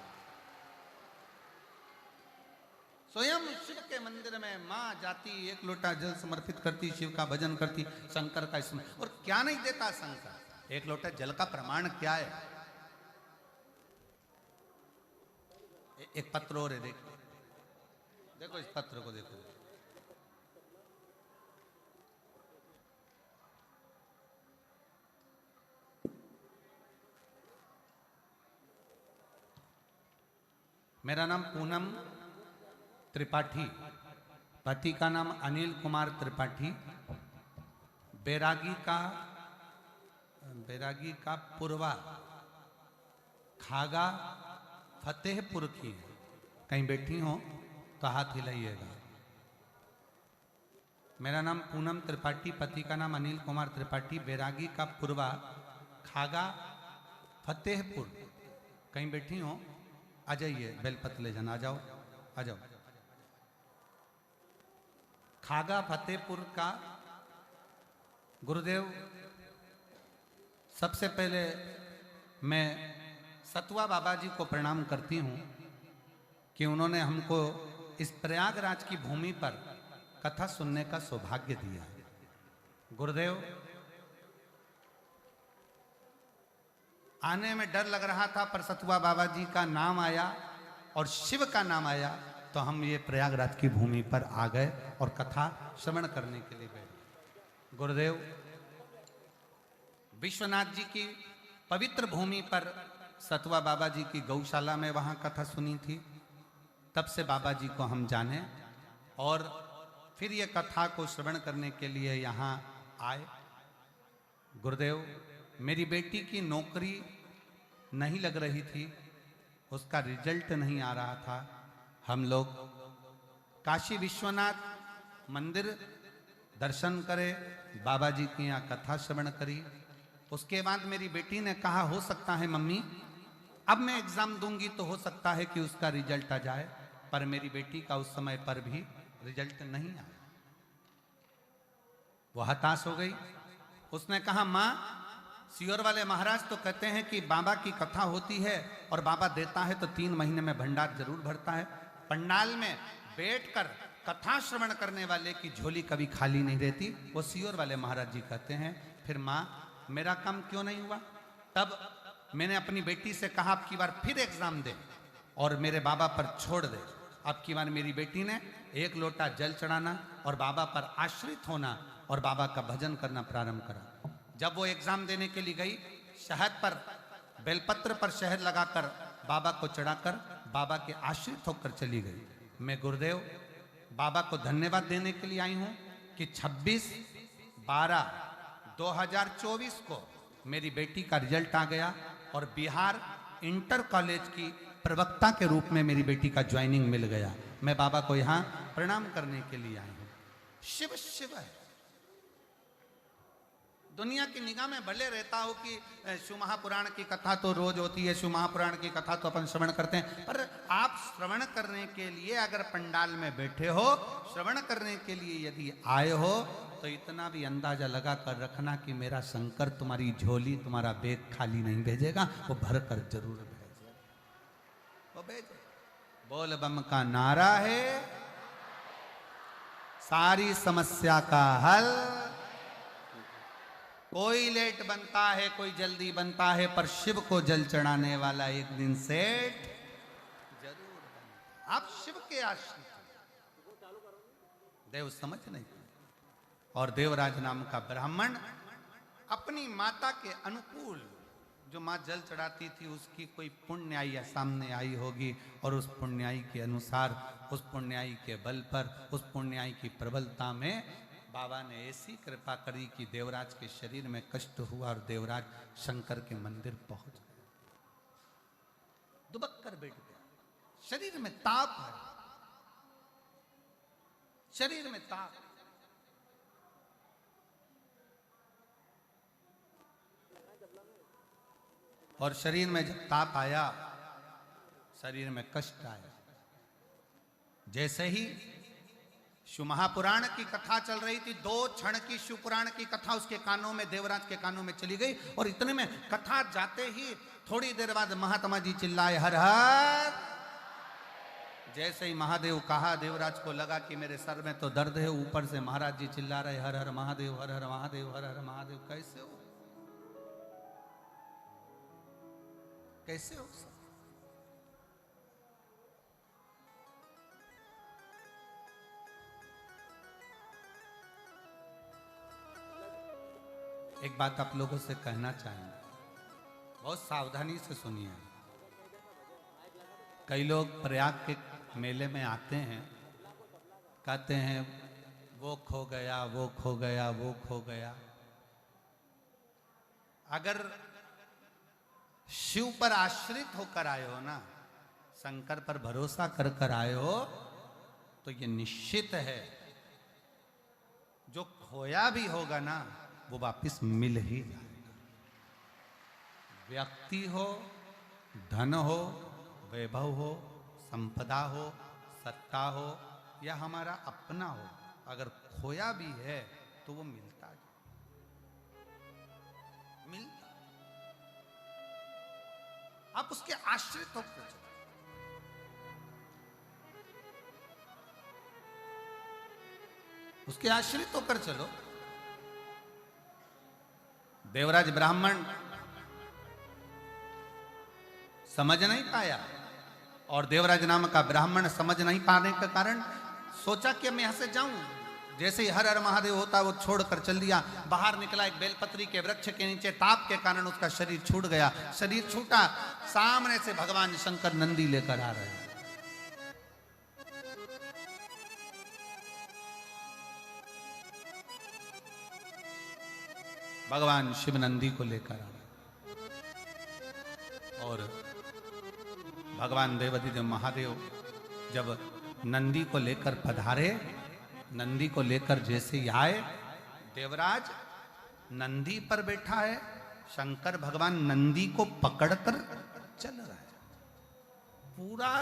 स्वयं शिव के मंदिर में मां जाती एक लोटा जल समर्पित करती शिव का भजन करती शंकर का स्मरण और क्या नहीं देता शंकर एक लोटा जल का प्रमाण क्या है एक पत्र और है देखो देखो इस पत्र को देखो मेरा नाम पूनम त्रिपाठी पति का नाम अनिल कुमार त्रिपाठी बैरागी का पूर्वा खागा फतेहपुर की कहीं बैठी हो तो हाथ हिलाइएगा मेरा नाम पूनम त्रिपाठी पति का नाम अनिल कुमार त्रिपाठी बैरागी का पूर्वा खागा फतेहपुर कहीं बैठी हो आ जाइए बेलपत्र ले जाना आ जाओ खागा फतेहपुर का गुरुदेव सबसे पहले मैं सतुआ बाबा जी को प्रणाम करती हूँ कि उन्होंने हमको इस प्रयागराज की भूमि पर कथा सुनने का सौभाग्य दिया गुरुदेव आने में डर लग रहा था पर सतुआ बाबा जी का नाम आया और शिव का नाम आया तो हम ये प्रयागराज की भूमि पर आ गए और कथा श्रवण करने के लिए बैठे गुरुदेव विश्वनाथ जी की पवित्र भूमि पर सतुआ बाबा जी की गौशाला में वहाँ कथा सुनी थी तब से बाबा जी को हम जाने और फिर ये कथा को श्रवण करने के लिए यहाँ आए गुरुदेव मेरी बेटी की नौकरी नहीं लग रही थी उसका रिजल्ट नहीं आ रहा था हम लोग काशी विश्वनाथ मंदिर दर्शन करे बाबा जी की यहाँ कथा श्रवण करी उसके बाद मेरी बेटी ने कहा हो सकता है मम्मी अब मैं एग्जाम दूंगी तो हो सकता है कि उसका रिजल्ट आ जाए पर मेरी बेटी का उस समय पर भी रिजल्ट नहीं आया वो हताश हो गई उसने कहा माँ सीहोर वाले महाराज तो कहते हैं कि बाबा की कथा होती है और बाबा देता है तो 3 महीने में भंडार जरूर भरता है। पंडाल में बैठकर कथा श्रवण करने वाले की झोली कभी खाली नहीं रहती, वो सीहोर वाले महाराज जी कहते हैं। फिर माँ मेरा काम क्यों नहीं हुआ? तब मैंने अपनी बेटी से कहा अब की बार फिर एग्जाम दे और मेरे बाबा पर छोड़ दे। अब की बार मेरी बेटी ने 1 लोटा जल चढ़ाना और बाबा पर आश्रित होना और बाबा का भजन करना प्रारंभ करा। जब वो एग्जाम देने के लिए गई, शहद पर बेलपत्र पर शहद लगाकर बाबा को चढ़ाकर बाबा के आश्रित होकर चली गई। मैं गुरुदेव बाबा को धन्यवाद देने के लिए आई हूं कि 26/12/2024 को मेरी बेटी का रिजल्ट आ गया और बिहार इंटर कॉलेज की प्रवक्ता के रूप में मेरी बेटी का ज्वाइनिंग मिल गया। मैं बाबा को यहाँ प्रणाम करने के लिए आई हूं। शिव शिव है। दुनिया की निगाह में भले रहता हो कि शिव महापुराण की कथा तो रोज होती है, शिव महापुराण की कथा तो अपन श्रवण करते हैं, पर आप श्रवण करने के लिए अगर पंडाल में बैठे हो, श्रवण करने के लिए यदि आए हो, तो इतना भी अंदाजा लगा कर रखना कि मेरा शंकर तुम्हारी झोली, तुम्हारा बैग खाली नहीं भेजेगा, वो भर कर जरूर भेजेगा। वो भेजे। बोल बम का नारा है, सारी समस्या का हल। कोई लेट बनता है, कोई जल्दी बनता है, पर शिव को जल चढ़ाने वाला एक दिन सेठ जरूर बनता। आप शिव के आश्रित देव समझ नहीं। और देवराज नाम का ब्राह्मण अपनी माता के अनुकूल, जो माँ जल चढ़ाती थी उसकी कोई पुण्याई या सामने आई होगी और उस पुण्याई के अनुसार, उस पुण्याई के बल पर, उस पुण्याई की प्रबलता में बाबा ने ऐसी कृपा करी कि देवराज के शरीर में कष्ट हुआ और देवराज शंकर के मंदिर पहुंच गए। दुबक कर बैठ गया। शरीर में ताप है, शरीर में ताप। और शरीर में जब ताप आया, शरीर में कष्ट आया। जैसे ही शिव महापुराण की कथा चल रही थी, 2 क्षण की शिव पुराण की कथा उसके कानों में, देवराज के कानों में चली गई और इतने में कथा जाते ही थोड़ी देर बाद महात्मा जी चिल्लाए हर हर। जैसे ही महादेव कहा, देवराज को लगा कि मेरे सर में तो दर्द है, ऊपर से महाराज जी चिल्ला रहे हर हर महादेव, हर हर महादेव, हर हर महादेव। कैसे हो, कैसे हो? एक बात आप लोगों से कहना चाहेंगे, बहुत सावधानी से सुनिए। कई लोग प्रयाग के मेले में आते हैं, कहते हैं वो खो गया, वो खो गया, वो खो गया। अगर शिव पर आश्रित होकर आए हो ना, शंकर पर भरोसा कर कर आए हो, तो ये निश्चित है जो खोया भी होगा ना वो वापिस मिल ही जाएगा। व्यक्ति हो, धन हो, वैभव हो, संपदा हो, सत्ता हो या हमारा अपना हो, अगर खोया भी है तो वो मिलता है, मिलता। आप उसके आश्रित होकर चलो। उसके आश्रित होकर चलो। देवराज ब्राह्मण समझ नहीं पाया और देवराज नाम का ब्राह्मण समझ नहीं पाने के कारण सोचा कि मैं यहां से जाऊं। जैसे ही हर हर महादेव होता वो छोड़कर चल दिया। बाहर निकला, एक बेलपत्री के वृक्ष के नीचे ताप के कारण उसका शरीर छूट गया। शरीर छूटा, सामने से भगवान शंकर नंदी लेकर आ रहे हैं। भगवान शिव नंदी को लेकर आ रहे और भगवान देवाधिदेव महादेव जब नंदी को लेकर पधारे, नंदी को लेकर जैसे ही आए, देवराज नंदी पर बैठा है, शंकर भगवान नंदी को पकड़कर चल रहा है। पूरा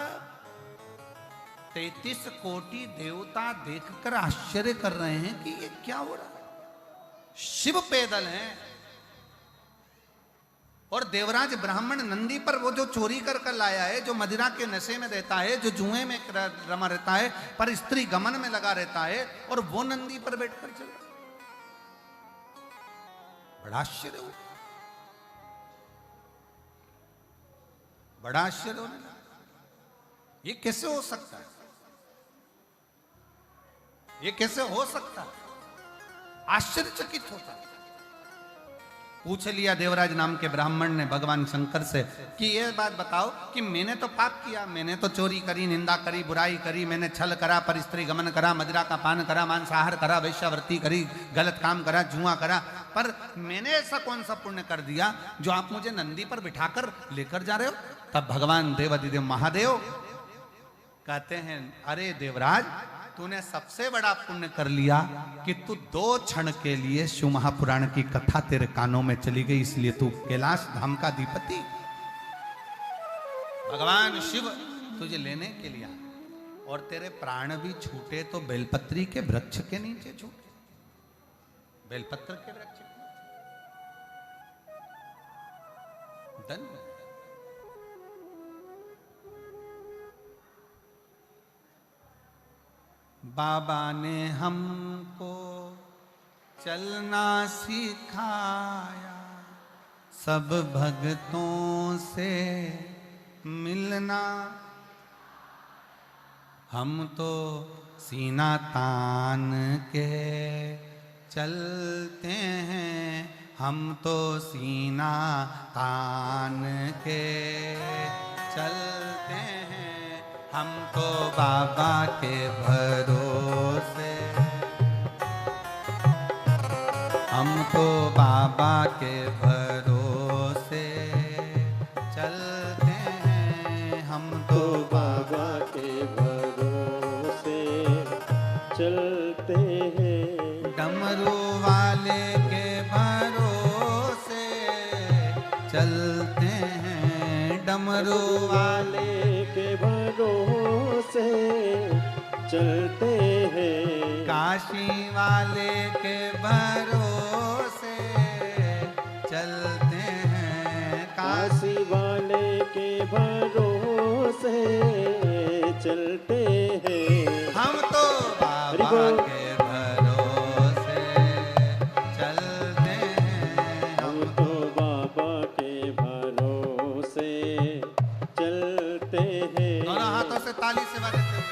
33 कोटि देवता देखकर आश्चर्य कर रहे हैं कि ये क्या हो रहा है। शिव पैदल हैं, और देवराज ब्राह्मण नंदी पर वो जो चोरी कर कर लाया है, जो मदिरा के नशे में रहता है, जो जुए में रमा रहता है, पर स्त्री गमन में लगा रहता है, और वो नंदी पर बैठकर चल, बड़ा आश्चर्य हो, बड़ा आश्चर्य होने लगा। ये कैसे हो सकता है? ये कैसे हो सकता है? आश्चर्यचकित होता है। पूछ लिया देवराज नाम के ब्राह्मण ने भगवान शंकर से कि ये बात बताओ कि मैंने तो पाप किया, मैंने तो चोरी करी, निंदा करी, बुराई करी, मैंने छल करा, पर स्त्री गमन करा, मदिरा का पान करा, मांसाहार करा, वैश्यावृत्ति करी, गलत काम करा, जुआ करा, पर मैंने ऐसा कौन सा पुण्य कर दिया जो आप मुझे नंदी पर बिठाकर लेकर जा रहे हो? तब भगवान देवाधिदेव महादेव कहते हैं, अरे देवराज, तूने सबसे बड़ा पुण्य कर लिया कि तू 2 क्षण के लिए शिव महापुराण की कथा तेरे कानों में चली गई, इसलिए तू कैलाश धाम का अधिपति, भगवान शिव तुझे लेने के लिए आए, और तेरे प्राण भी छूटे तो बेलपत्री के वृक्ष के नीचे छूटे, बेलपत्र के वृक्ष के नीचे। धन्य बाबा ने हमको चलना सिखाया, सब भक्तों से मिलना, हम तो सीना तान के चलते हैं, हम तो सीना तान के चलते हैं, हम तो बाबा के भरोसे, हम तो बाबा के भरोसे चलते हैं, हम तो बाबा के भरोसे चलते हैं, डमरू वाले के भरोसे चलते हैं, डमरू वाले के भरोसे चलते हैं, काशी वाले के भरोसे चलते हैं, काशी वाले के भरोसे चलते हैं, हम तो बाबा के भरोसे चलते हैं, हम तो बाबा के भरोसे चलते हैं। दोनों हाथों से ताली से बजाते हुए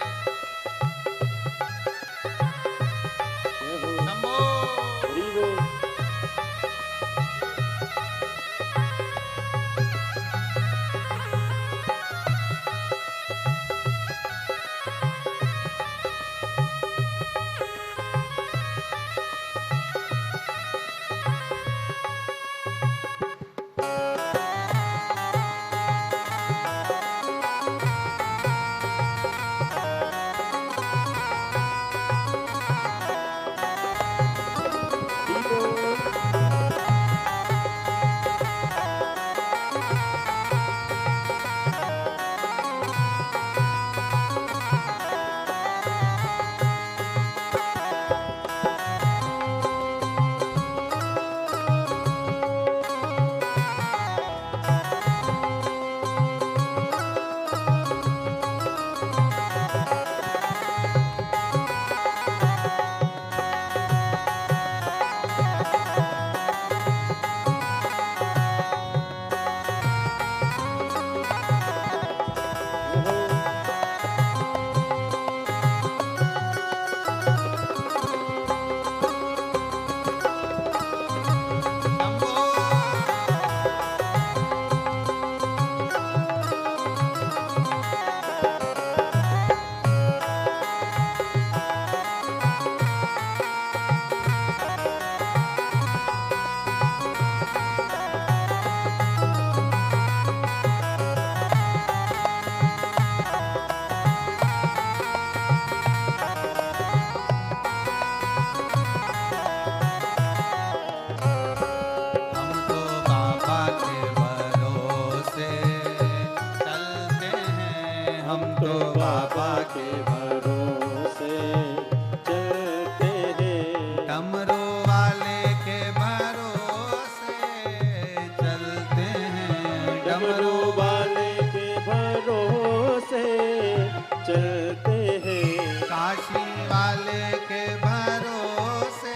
वाले के भरोसे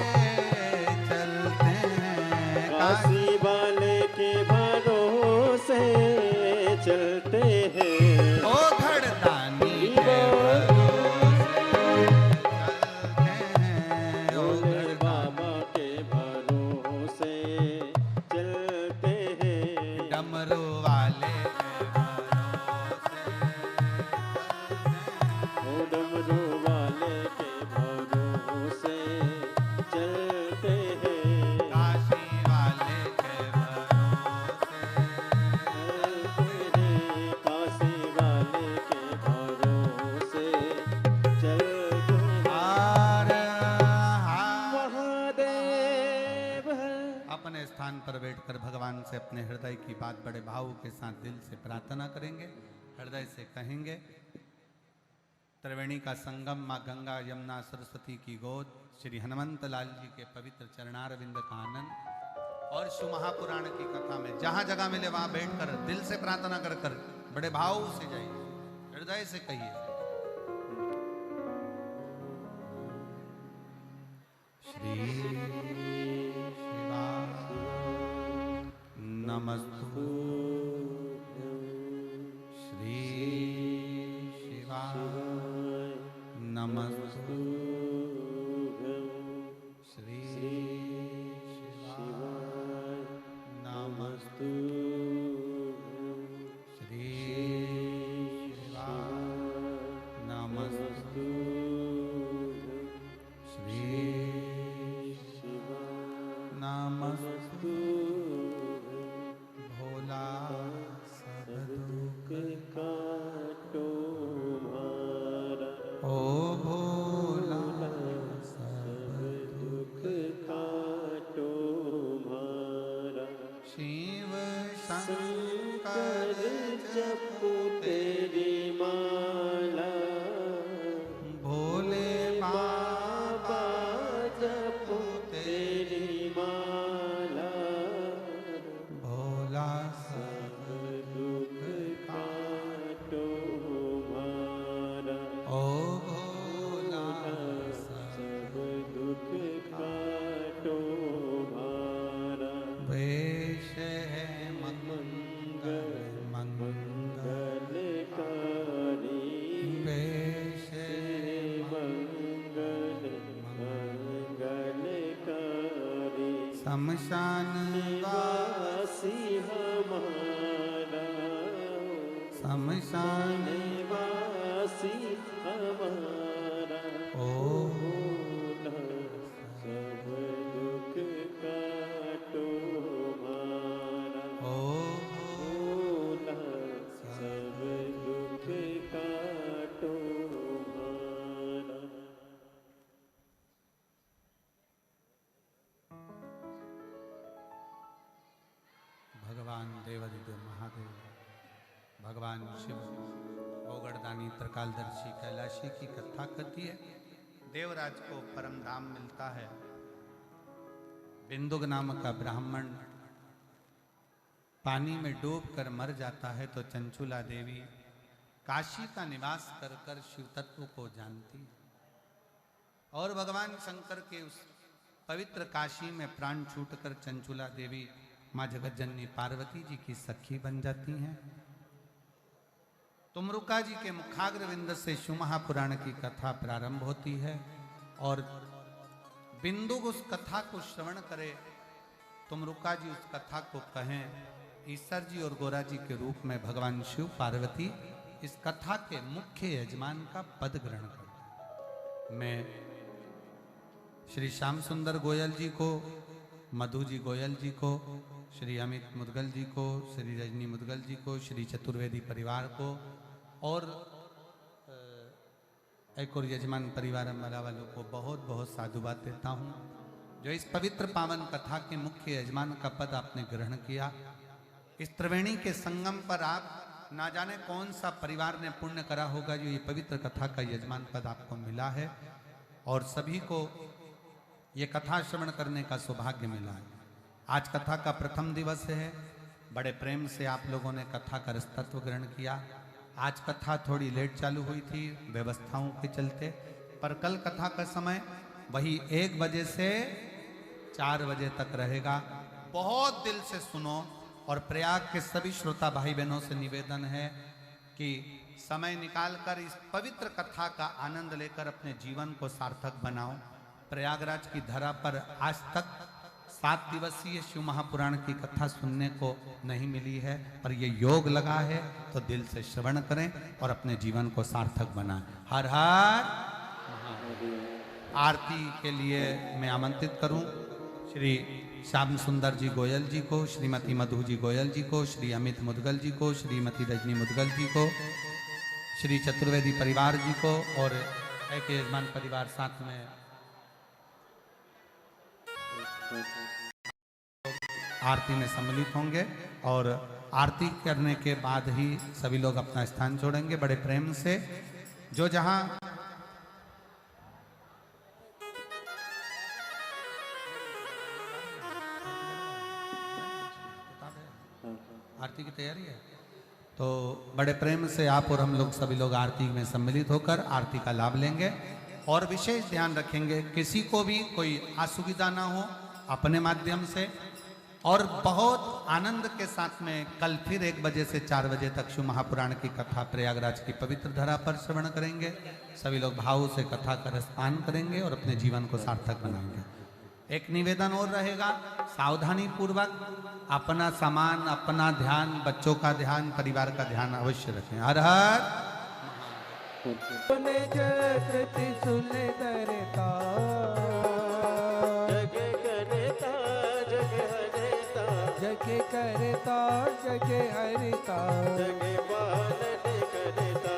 चलते हैं, काशी वाले के भरोसे चलते हैं, ओ घड़दानी के भरोसे चलते हैं, ओ भोले बाबा के भरोसे चलते हैं, डमरू वाले के भरोसे ओ डमरू वाले के भरोसे चलते हैं, काशी वाले के भरोसे चलते हैं, काशी वाले के भरोसे चलते हैं। हार हार। महादेव अपने स्थान पर बैठकर भगवान से अपने हृदय की बात बड़े भाव के साथ दिल से प्रार्थना करेंगे, हृदय से कहेंगे। त्रिवेणी का संगम माँ गंगा यमुना सरस्वती की गोद, श्री हनुमंत लाल जी के पवित्र चरणारविंद का आनंद और शिव महापुराण की कथा में जहां जगह मिले वहां बैठकर दिल से प्रार्थना कर कर बड़े भाव से जाइए, हृदय से कहिए। श्री शिवा नमस्तु, श्री शिवा नमस्तु, श्री शिवा नमस्तु, श्री शिवा नमस्तु, श्री शिवा नमस्तु। भोला सब दुख काटो मारा, ओ भोला सब दुख काटो मारा, शिव शंकर शंकर जपो तेरी माला, भोले बाबा जपो तेरी माला, भोला सब दुख काटो मारा, ओ भोला सब दुख काटो मारा, वेश है मंगल मंगल, मंगलकारी वेश है मंगल मंगलकारी, शमशान वासी हमारा, शमशान वासी हमारा, ओ भोला सब दुख काटो मारा, ओ भोला सब दुख काटो मारा। भगवान देवादिदेव महादेव, भगवान शिव गोगड़दानी त्रिकालदर्शी कैलाशी की कथा करती है। देवराज को परम धाम मिलता है। बिंदुक नामक का ब्राह्मण पानी में डूबकर मर जाता है तो चंचुला देवी काशी का निवास कर कर शिव तत्व को जानती है और भगवान शंकर के उस पवित्र काशी में प्राण छूटकर चंचुला देवी माँ जगतजननी पार्वती जी की सखी बन जाती हैं। तुमरुका जी के मुखाग्रविंद से शिव महापुराण की कथा प्रारंभ होती है और बिंदुक उस कथा को श्रवण करे, तुमरुका जी उस कथा को कहें, ईश्वर जी और गोरा जी के रूप में भगवान शिव पार्वती इस कथा के मुख्य यजमान का पद ग्रहण करते। मैं श्री श्याम सुंदर गोयल जी को, मधु जी गोयल जी को, श्री अमित मुदगल जी को, श्री रजनी मुदगल जी को, श्री चतुर्वेदी परिवार को और एक और यजमान परिवार अम्बाला वालों को बहुत बहुत साधुवाद देता हूँ जो इस पवित्र पावन कथा के मुख्य यजमान का पद आपने ग्रहण किया। इस त्रिवेणी के संगम पर आप ना जाने कौन सा परिवार ने पुण्य करा होगा जो ये पवित्र कथा का यजमान पद आपको मिला है और सभी को ये कथा श्रवण करने का सौभाग्य मिला है। आज कथा का प्रथम दिवस है। बड़े प्रेम से आप लोगों ने कथा का रसतत्व ग्रहण किया। आज कथा थोड़ी लेट चालू हुई थी व्यवस्थाओं के चलते, पर कल कथा का समय वही 1 बजे से 4 बजे तक रहेगा। बहुत दिल से सुनो। और प्रयाग के सभी श्रोता भाई बहनों से निवेदन है कि समय निकालकर इस पवित्र कथा का आनंद लेकर अपने जीवन को सार्थक बनाओ। प्रयागराज की धरा पर आज तक 7 दिवसीय शिव महापुराण की कथा सुनने को नहीं मिली है, पर ये योग लगा है तो दिल से श्रवण करें और अपने जीवन को सार्थक बनाएं। हर हर महादेव। आरती के लिए मैं आमंत्रित करूं श्री श्याम सुंदर जी गोयल जी को, श्रीमती मधु जी गोयल जी को, श्री अमित मुदगल जी को, श्रीमती रजनी मुदगल जी को, श्री चतुर्वेदी परिवार जी को और एक यजमान परिवार साथ में आरती में सम्मिलित होंगे। और आरती करने के बाद ही सभी लोग अपना स्थान छोड़ेंगे बड़े प्रेम से। जो जहां आरती की तैयारी है तो बड़े प्रेम से आप और हम लोग सभी लोग आरती में सम्मिलित होकर आरती का लाभ लेंगे। और विशेष ध्यान रखेंगे किसी को भी कोई असुविधा ना हो अपने माध्यम से। और बहुत आनंद के साथ में कल फिर 1 बजे से 4 बजे तक शिव महापुराण की कथा प्रयागराज की पवित्र धरा पर श्रवण करेंगे। सभी लोग भाव से कथा का रसपान करेंगे और अपने जीवन को सार्थक बनाएंगे। एक निवेदन और रहेगा, सावधानी पूर्वक अपना सामान, अपना ध्यान, बच्चों का ध्यान, परिवार का ध्यान अवश्य रखें। हर हर सुने जगति सुने करता जग करता जग हरता जगे करता जगे हरिता जग पालन करता